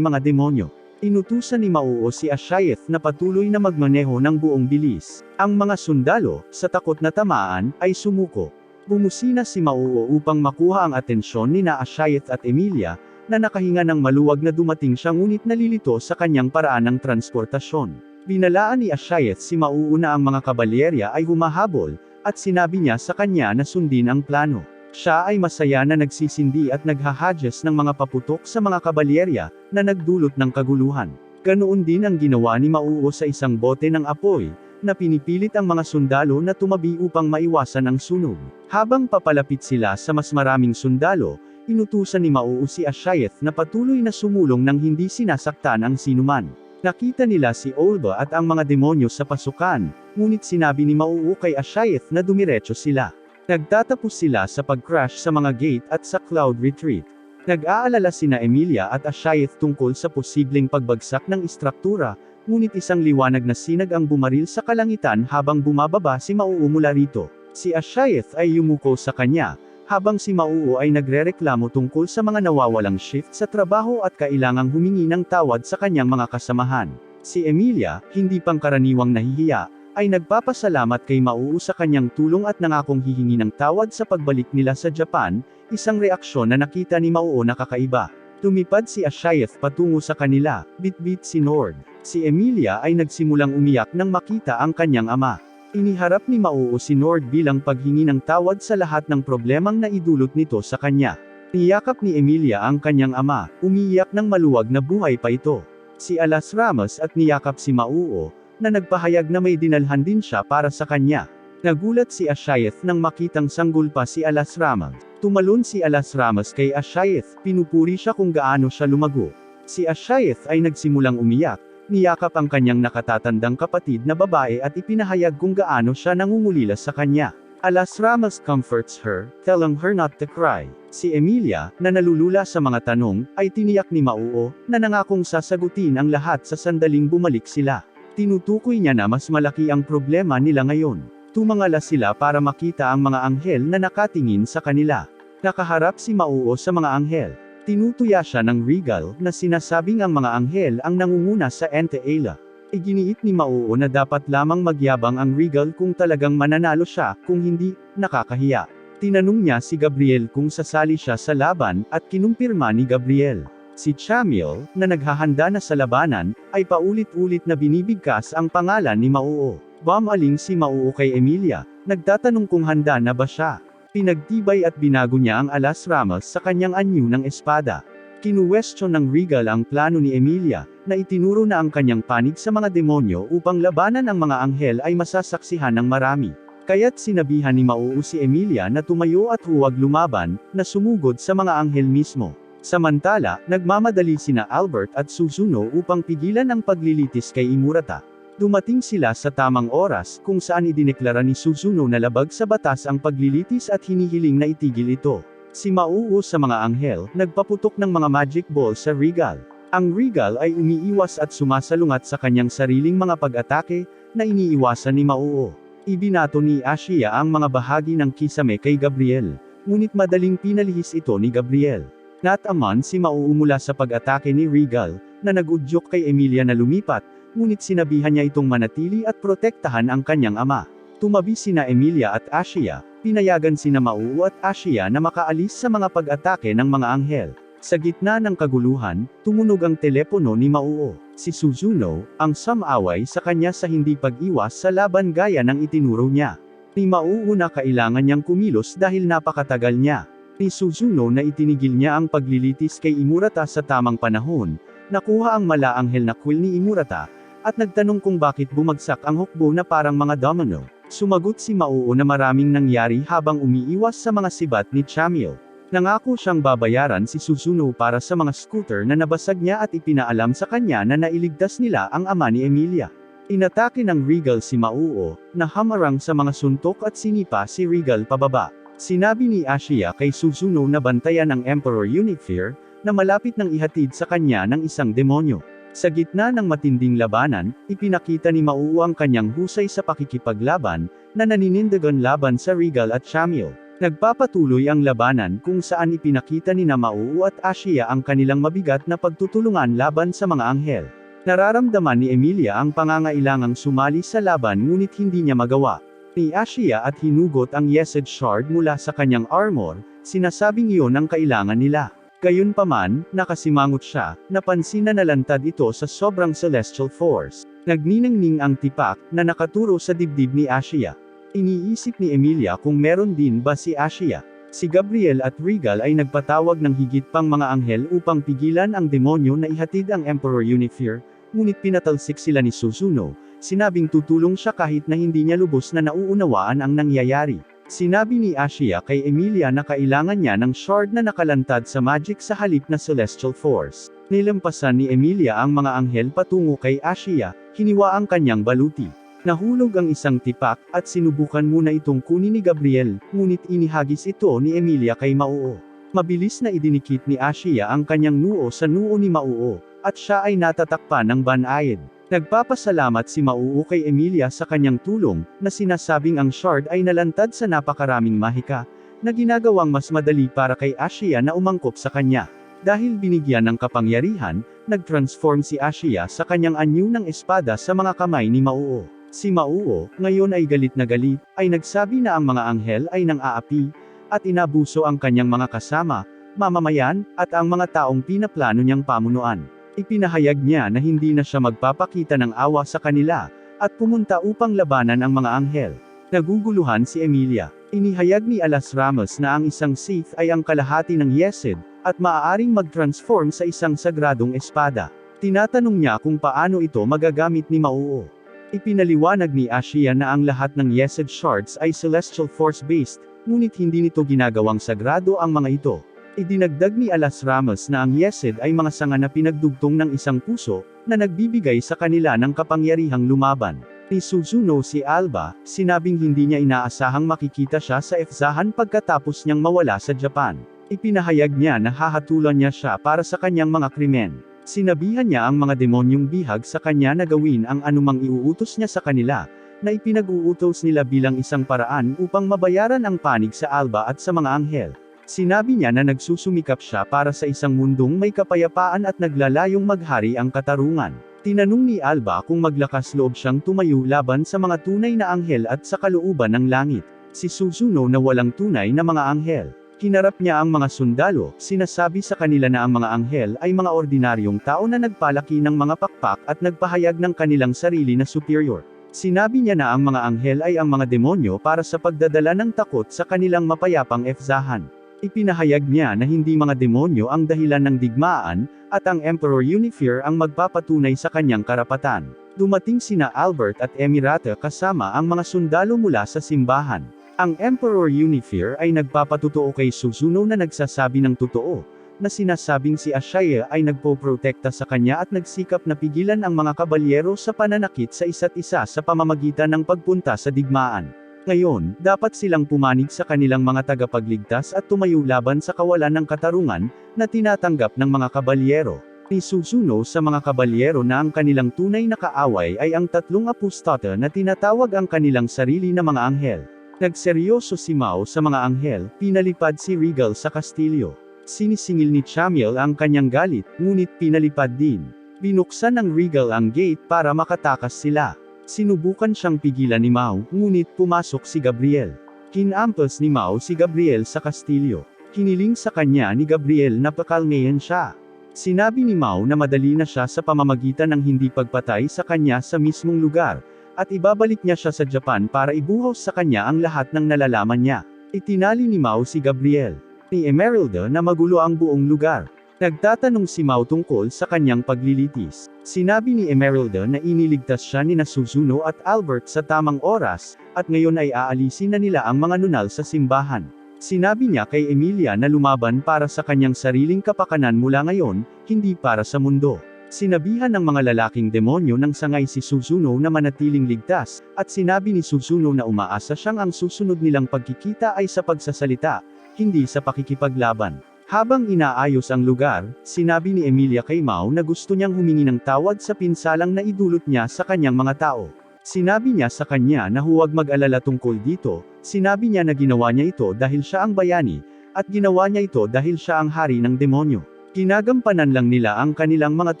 mga demonyo. Inutusan ni Mauo si Ashiath na patuloy na magmaneho ng buong bilis. Ang mga sundalo, sa takot na tamaan, ay sumuko. Bumusina si Mauo upang makuha ang atensyon ni Ashiath at Emilia, na nakahinga ng maluwag na dumating siya ngunit nalilito sa kanyang paraan ng transportasyon. Binalaan ni Ashiath si Mauo na ang mga kabalyerya ay humahabol, at sinabi niya sa kanya na sundin ang plano. Siya ay masaya na nagsisindi at naghahadges ng mga paputok sa mga kabalyerya, na nagdulot ng kaguluhan. Ganoon din ang ginawa ni Mauo sa isang bote ng apoy, na pinipilit ang mga sundalo na tumabi upang maiwasan ang sunog. Habang papalapit sila sa mas maraming sundalo, inutusan ni Mauo si Ashiath na patuloy na sumulong nang hindi sinasaktan ang sinuman. Nakita nila si Olba at ang mga demonyo sa pasukan, ngunit sinabi ni Mauo kay Ashiath na dumiretso sila. Nagtatapos sila sa pag-crash sa mga gate at sa cloud retreat. Nag-aalala sina Emilia at Ashiath tungkol sa posibleng pagbagsak ng istruktura, ngunit isang liwanag na sinag ang bumaril sa kalangitan habang bumababa si Mauo mula rito. Si Ashiath ay yumuko sa kanya, habang si Mauo ay nagrereklamo tungkol sa mga nawawalang shift sa trabaho at kailangang humingi ng tawad sa kanyang mga kasamahan. Si Emilia, hindi pangkaraniwang nahihiya, ay nagpapasalamat kay Mauo sa kanyang tulong at nangakong hihingi ng tawad sa pagbalik nila sa Japan, isang reaksyon na nakita ni Mauo na kakaiba. Tumipad si Ashiath patungo sa kanila, bitbit si Nord. Si Emilia ay nagsimulang umiyak nang makita ang kanyang ama. Iniharap ni Mauo si Nord bilang paghingi ng tawad sa lahat ng problemang naidulot nito sa kanya. Niyakap ni Emilia ang kanyang ama, umiiyak ng maluwag na buhay pa ito. Si Alas Ramos at niyakap si Mauo, na nagpahayag na may dinalhan din siya para sa kanya. Nagulat si Ashiath nang makitang sanggol pa si Alas Ramos. Tumalon si Alas Ramos kay Ashiath, pinupuri siya kung gaano siya lumago. Si Ashiath ay nagsimulang umiyak, niyakap ang kanyang nakatatandang kapatid na babae at ipinahayag kung gaano siya nangungulila sa kanya. Alas Ramos comforts her, telling her not to cry. Si Emilia, na nalulula sa mga tanong, ay tiniyak ni Mauo, na nangakong sasagutin ang lahat sa sandaling bumalik sila. Tinutukoy niya na mas malaki ang problema nila ngayon. Tumangala sila para makita ang mga anghel na nakatingin sa kanila. Nakaharap si Mauo sa mga anghel. Tinutuya siya ng Regal, na sinasabing ang mga anghel ang nangunguna sa Ente-Ala. Iginiit ni Mauo na dapat lamang magyabang ang Regal kung talagang mananalo siya, kung hindi, nakakahiya. Tinanong niya si Gabriel kung sasali siya sa laban, at kinumpirma ni Gabriel. Si Chamiel, na naghahanda na sa labanan, ay paulit-ulit na binibigkas ang pangalan ni Mauo. Bumaling si Mauo kay Emilia, nagtatanong kung handa na ba siya. Pinagtibay at binago niya ang Alas Ramos sa kanyang anyo ng espada. Kinuwestiyon ng Regal ang plano ni Emilia, na itinuro na ang kanyang panig sa mga demonyo upang labanan ang mga anghel ay masasaksihan ng marami. Kaya't sinabihan ni Mauo si Emilia na tumayo at huwag lumaban, na sumugod sa mga anghel mismo. Samantala, nagmamadali sina Albert at Suzuno upang pigilan ang paglilitis kay Imurata. Dumating sila sa tamang oras, kung saan idineklara ni Suzuno na labag sa batas ang paglilitis at hinihiling na itigil ito. Si Mauo sa mga anghel, nagpaputok ng mga magic ball sa Regal. Ang Regal ay umiiwas at sumasalungat sa kanyang sariling mga pag-atake, na iniiwasan ni Mauo. Ibinato ni Ashia ang mga bahagi ng kisame kay Gabriel, ngunit madaling pinalihis ito ni Gabriel. Nataman si Mauo mula sa pag-atake ni Regal, na nagudyok kay Emilia na lumipat, ngunit sinabihan niya itong manatili at protektahan ang kanyang ama. Tumabi sina Emilia at Ashia, pinayagan sina Mauo at Ashia na makaalis sa mga pag-atake ng mga anghel. Sa gitna ng kaguluhan, tumunog ang telepono ni Mauo. Si Suzuno, ang samaway sa kanya sa hindi pag-iwas sa laban gaya ng itinuro niya. Ni Mauo na kailangan niyang kumilos dahil napakatagal niya. Ni Suzuno na itinigil niya ang paglilitis kay Imurata sa tamang panahon, nakuha ang malaanghel na quill ni Imurata, at nagtanong kung bakit bumagsak ang hukbo na parang mga domino. Sumagot si Mauo na maraming nangyari habang umiiwas sa mga sibat ni Chamil. Nangako siyang babayaran si Suzuno para sa mga scooter na nabasag niya at ipinaalam sa kanya na nailigtas nila ang ama ni Emilia. Inatake ng Regal si Mauo, na hamarang sa mga suntok at sinipa si Regal pababa. Sinabi ni Ashiya kay Suzuno na bantayan ang Emperor Unifier, na malapit nang ihatid sa kanya ng isang demonyo. Sa gitna ng matinding labanan, ipinakita ni Mauo ang kanyang husay sa pakikipaglaban, na naninindigan laban sa Regal at Chamil. Nagpapatuloy ang labanan kung saan ipinakita ni Mauo at Ashiya ang kanilang mabigat na pagtutulungan laban sa mga anghel. Nararamdaman ni Emilia ang pangangailangang sumali sa laban ngunit hindi niya magawa. Ni Ashiya at hinugot ang Yesod Shard mula sa kanyang armor, sinasabing iyon ang kailangan nila. Gayunpaman, nakasimangot siya, napansin na nalantad ito sa sobrang celestial force. Nagniningning ang tipak, na nakaturo sa dibdib ni Ashiya. Iniisip ni Emilia kung meron din ba si Ashiya. Si Gabriel at Regal ay nagpatawag ng higit pang mga anghel upang pigilan ang demonyo na ihatid ang Emperor Unifier, ngunit pinatalsik sila ni Suzuno, sinabing tutulong siya kahit na hindi niya lubos na nauunawaan ang nangyayari. Sinabi ni Ashiya kay Emilia na kailangan niya ng shard na nakalantad sa magic sa halip na celestial force. Nilampasan ni Emilia ang mga anghel patungo kay Ashiya, hiniwa ang kanyang baluti. Nahulog ang isang tipak, at sinubukan muna itong kunin ni Gabriel, ngunit inihagis ito ni Emilia kay Mauo. Mabilis na idinikit ni Ashiya ang kanyang noo sa noo ni Mauo, at siya ay natatakpan ng banayad. Nagpapasalamat si Mauo kay Emilia sa kanyang tulong, na sinasabing ang shard ay nalantad sa napakaraming mahika, na ginagawang mas madali para kay Ashiya na umangkop sa kanya. Dahil binigyan ng kapangyarihan, nag-transform si Ashiya sa kanyang anyo ng espada sa mga kamay ni Mauo. Si Mauo, ngayon ay galit na galit, ay nagsabi na ang mga anghel ay nang-aapi, at inabuso ang kanyang mga kasama, mamamayan, at ang mga taong pinaplano niyang pamunuan. Ipinahayag niya na hindi na siya magpapakita ng awa sa kanila, at pumunta upang labanan ang mga anghel. Naguguluhan si Emilia. Inihayag ni Alas Ramos na ang isang Sith ay ang kalahati ng Yesod, at maaaring mag-transform sa isang sagradong espada. Tinatanong niya kung paano ito magagamit ni Mauo. Ipinaliwanag ni Ashiya na ang lahat ng Yesod Shards ay celestial force-based, ngunit hindi nito ginagawang sagrado ang mga ito. Idinagdag ni Alas Ramos na ang Yesod ay mga sanga na pinagdugtong ng isang puso, na nagbibigay sa kanila ng kapangyarihang lumaban. Ni Suzuno si Alba, sinabing hindi niya inaasahang makikita siya sa Efzahan pagkatapos niyang mawala sa Japan. Ipinahayag niya na hahatulan niya siya para sa kanyang mga krimen. Sinabihan niya ang mga demonyong bihag sa kanya na gawin ang anumang iuutos niya sa kanila, na ipinag-uutos nila bilang isang paraan upang mabayaran ang panig sa Alba at sa mga anghel. Sinabi niya na nagsusumikap siya para sa isang mundong may kapayapaan at naglalayong maghari ang katarungan. Tinanong ni Alba kung maglakas loob siyang tumayo laban sa mga tunay na anghel at sa kalooban ng langit. Si Suzuno na walang tunay na mga anghel. Hinarap niya ang mga sundalo, sinasabi sa kanila na ang mga anghel ay mga ordinaryong tao na nagpalaki ng mga pakpak at nagpahayag ng kanilang sarili na superior. Sinabi niya na ang mga anghel ay ang mga demonyo para sa pagdadala ng takot sa kanilang mapayapang Efzahan. Ipinahayag niya na hindi mga demonyo ang dahilan ng digmaan, at ang Emperor Unifier ang magpapatunay sa kanyang karapatan. Dumating sina Albert at Emirata kasama ang mga sundalo mula sa simbahan. Ang Emperor Unifier ay nagpapatotoo kay Suzuno na nagsasabi ng totoo, na sinasabing si Ashiya ay nagpoprotekta sa kanya at nagsikap na pigilan ang mga kabalyero sa pananakit sa isa't isa sa pamamagitan ng pagpunta sa digmaan. Ngayon, dapat silang pumanig sa kanilang mga tagapagligtas at tumayo laban sa kawalan ng katarungan, na tinatanggap ng mga kabalyero. Ni Suzuno sa mga kabalyero na ang kanilang tunay na kaaway ay ang tatlong apostata na tinatawag ang kanilang sarili na mga anghel. Nagseryoso si Mao sa mga anghel, pinalipad si Regal sa kastilyo. Sinisingil ni Chamil ang kanyang galit, ngunit pinalipad din. Binuksan ng Regal ang gate para makatakas sila. Sinubukan siyang pigilan ni Mao, ngunit pumasok si Gabriel. Kinampas ni Mao si Gabriel sa kastilyo. Hiniling sa kanya ni Gabriel na pakalmayan siya. Sinabi ni Mao na madali na siya sa pamamagitan ng hindi pagpatay sa kanya sa mismong lugar, at ibabalik niya siya sa Japan para ibuhos sa kanya ang lahat ng nalalaman niya. Itinali ni Mao si Gabriel, ni Emeralda na magulo ang buong lugar. Nagtatanong si Mao tungkol sa kanyang paglilitis. Sinabi ni Emeralda na iniligtas siya ni Suzuno at Albert sa tamang oras, at ngayon ay aalisin na nila ang mga nunal sa simbahan. Sinabi niya kay Emilia na lumaban para sa kanyang sariling kapakanan mula ngayon, hindi para sa mundo. Sinabihan ng mga lalaking demonyo ng sangay si Suzuno na manatiling ligtas, at sinabi ni Suzuno na umaasa siyang ang susunod nilang pagkikita ay sa pagsasalita, hindi sa pakikipaglaban. Habang inaayos ang lugar, sinabi ni Emilia kay Mao na gusto niyang humingi ng tawad sa pinsalang na idulot niya sa kanyang mga tao. Sinabi niya sa kanya na huwag mag-alala tungkol dito, sinabi niya na ginawa niya ito dahil siya ang bayani, at ginawa niya ito dahil siya ang hari ng demonyo. Ginagampanan lang nila ang kanilang mga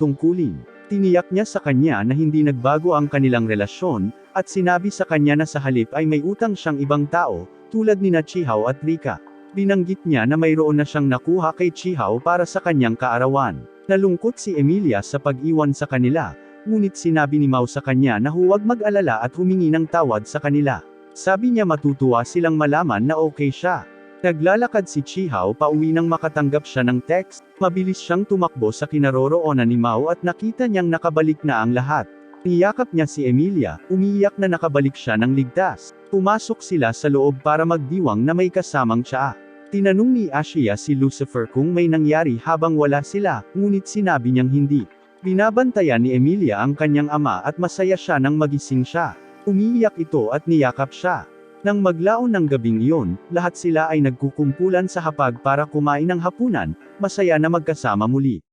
tungkulin. Tiniyak niya sa kanya na hindi nagbago ang kanilang relasyon, at sinabi sa kanya na sa halip ay may utang siyang ibang tao, tulad ni Chihao at Rika. Binanggit niya na mayroon na siyang nakuha kay Chihao para sa kanyang kaarawan. Nalungkot si Emilia sa pag-iwan sa kanila, ngunit sinabi ni Mao sa kanya na huwag mag-alala at humingi ng tawad sa kanila. Sabi niya matutuwa silang malaman na okay siya. Naglalakad si Chihao pauwi nang makatanggap siya ng text. Mabilis siyang tumakbo sa kinaroroonan ni Mao at nakita niyang nakabalik na ang lahat. Niyakap niya si Emilia, umiiyak na nakabalik siya ng ligtas. Pumasok sila sa loob para magdiwang na may kasamang tsaa. Tinanong ni Ashiya si Lucifer kung may nangyari habang wala sila, ngunit sinabi niyang hindi. Binabantayan ni Emilia ang kanyang ama at masaya siya nang magising siya. Umiiyak ito at niyakap siya. Nang maglaon ng gabing iyon, lahat sila ay nagkukumpulan sa hapag para kumain ng hapunan, masaya na magkasama muli.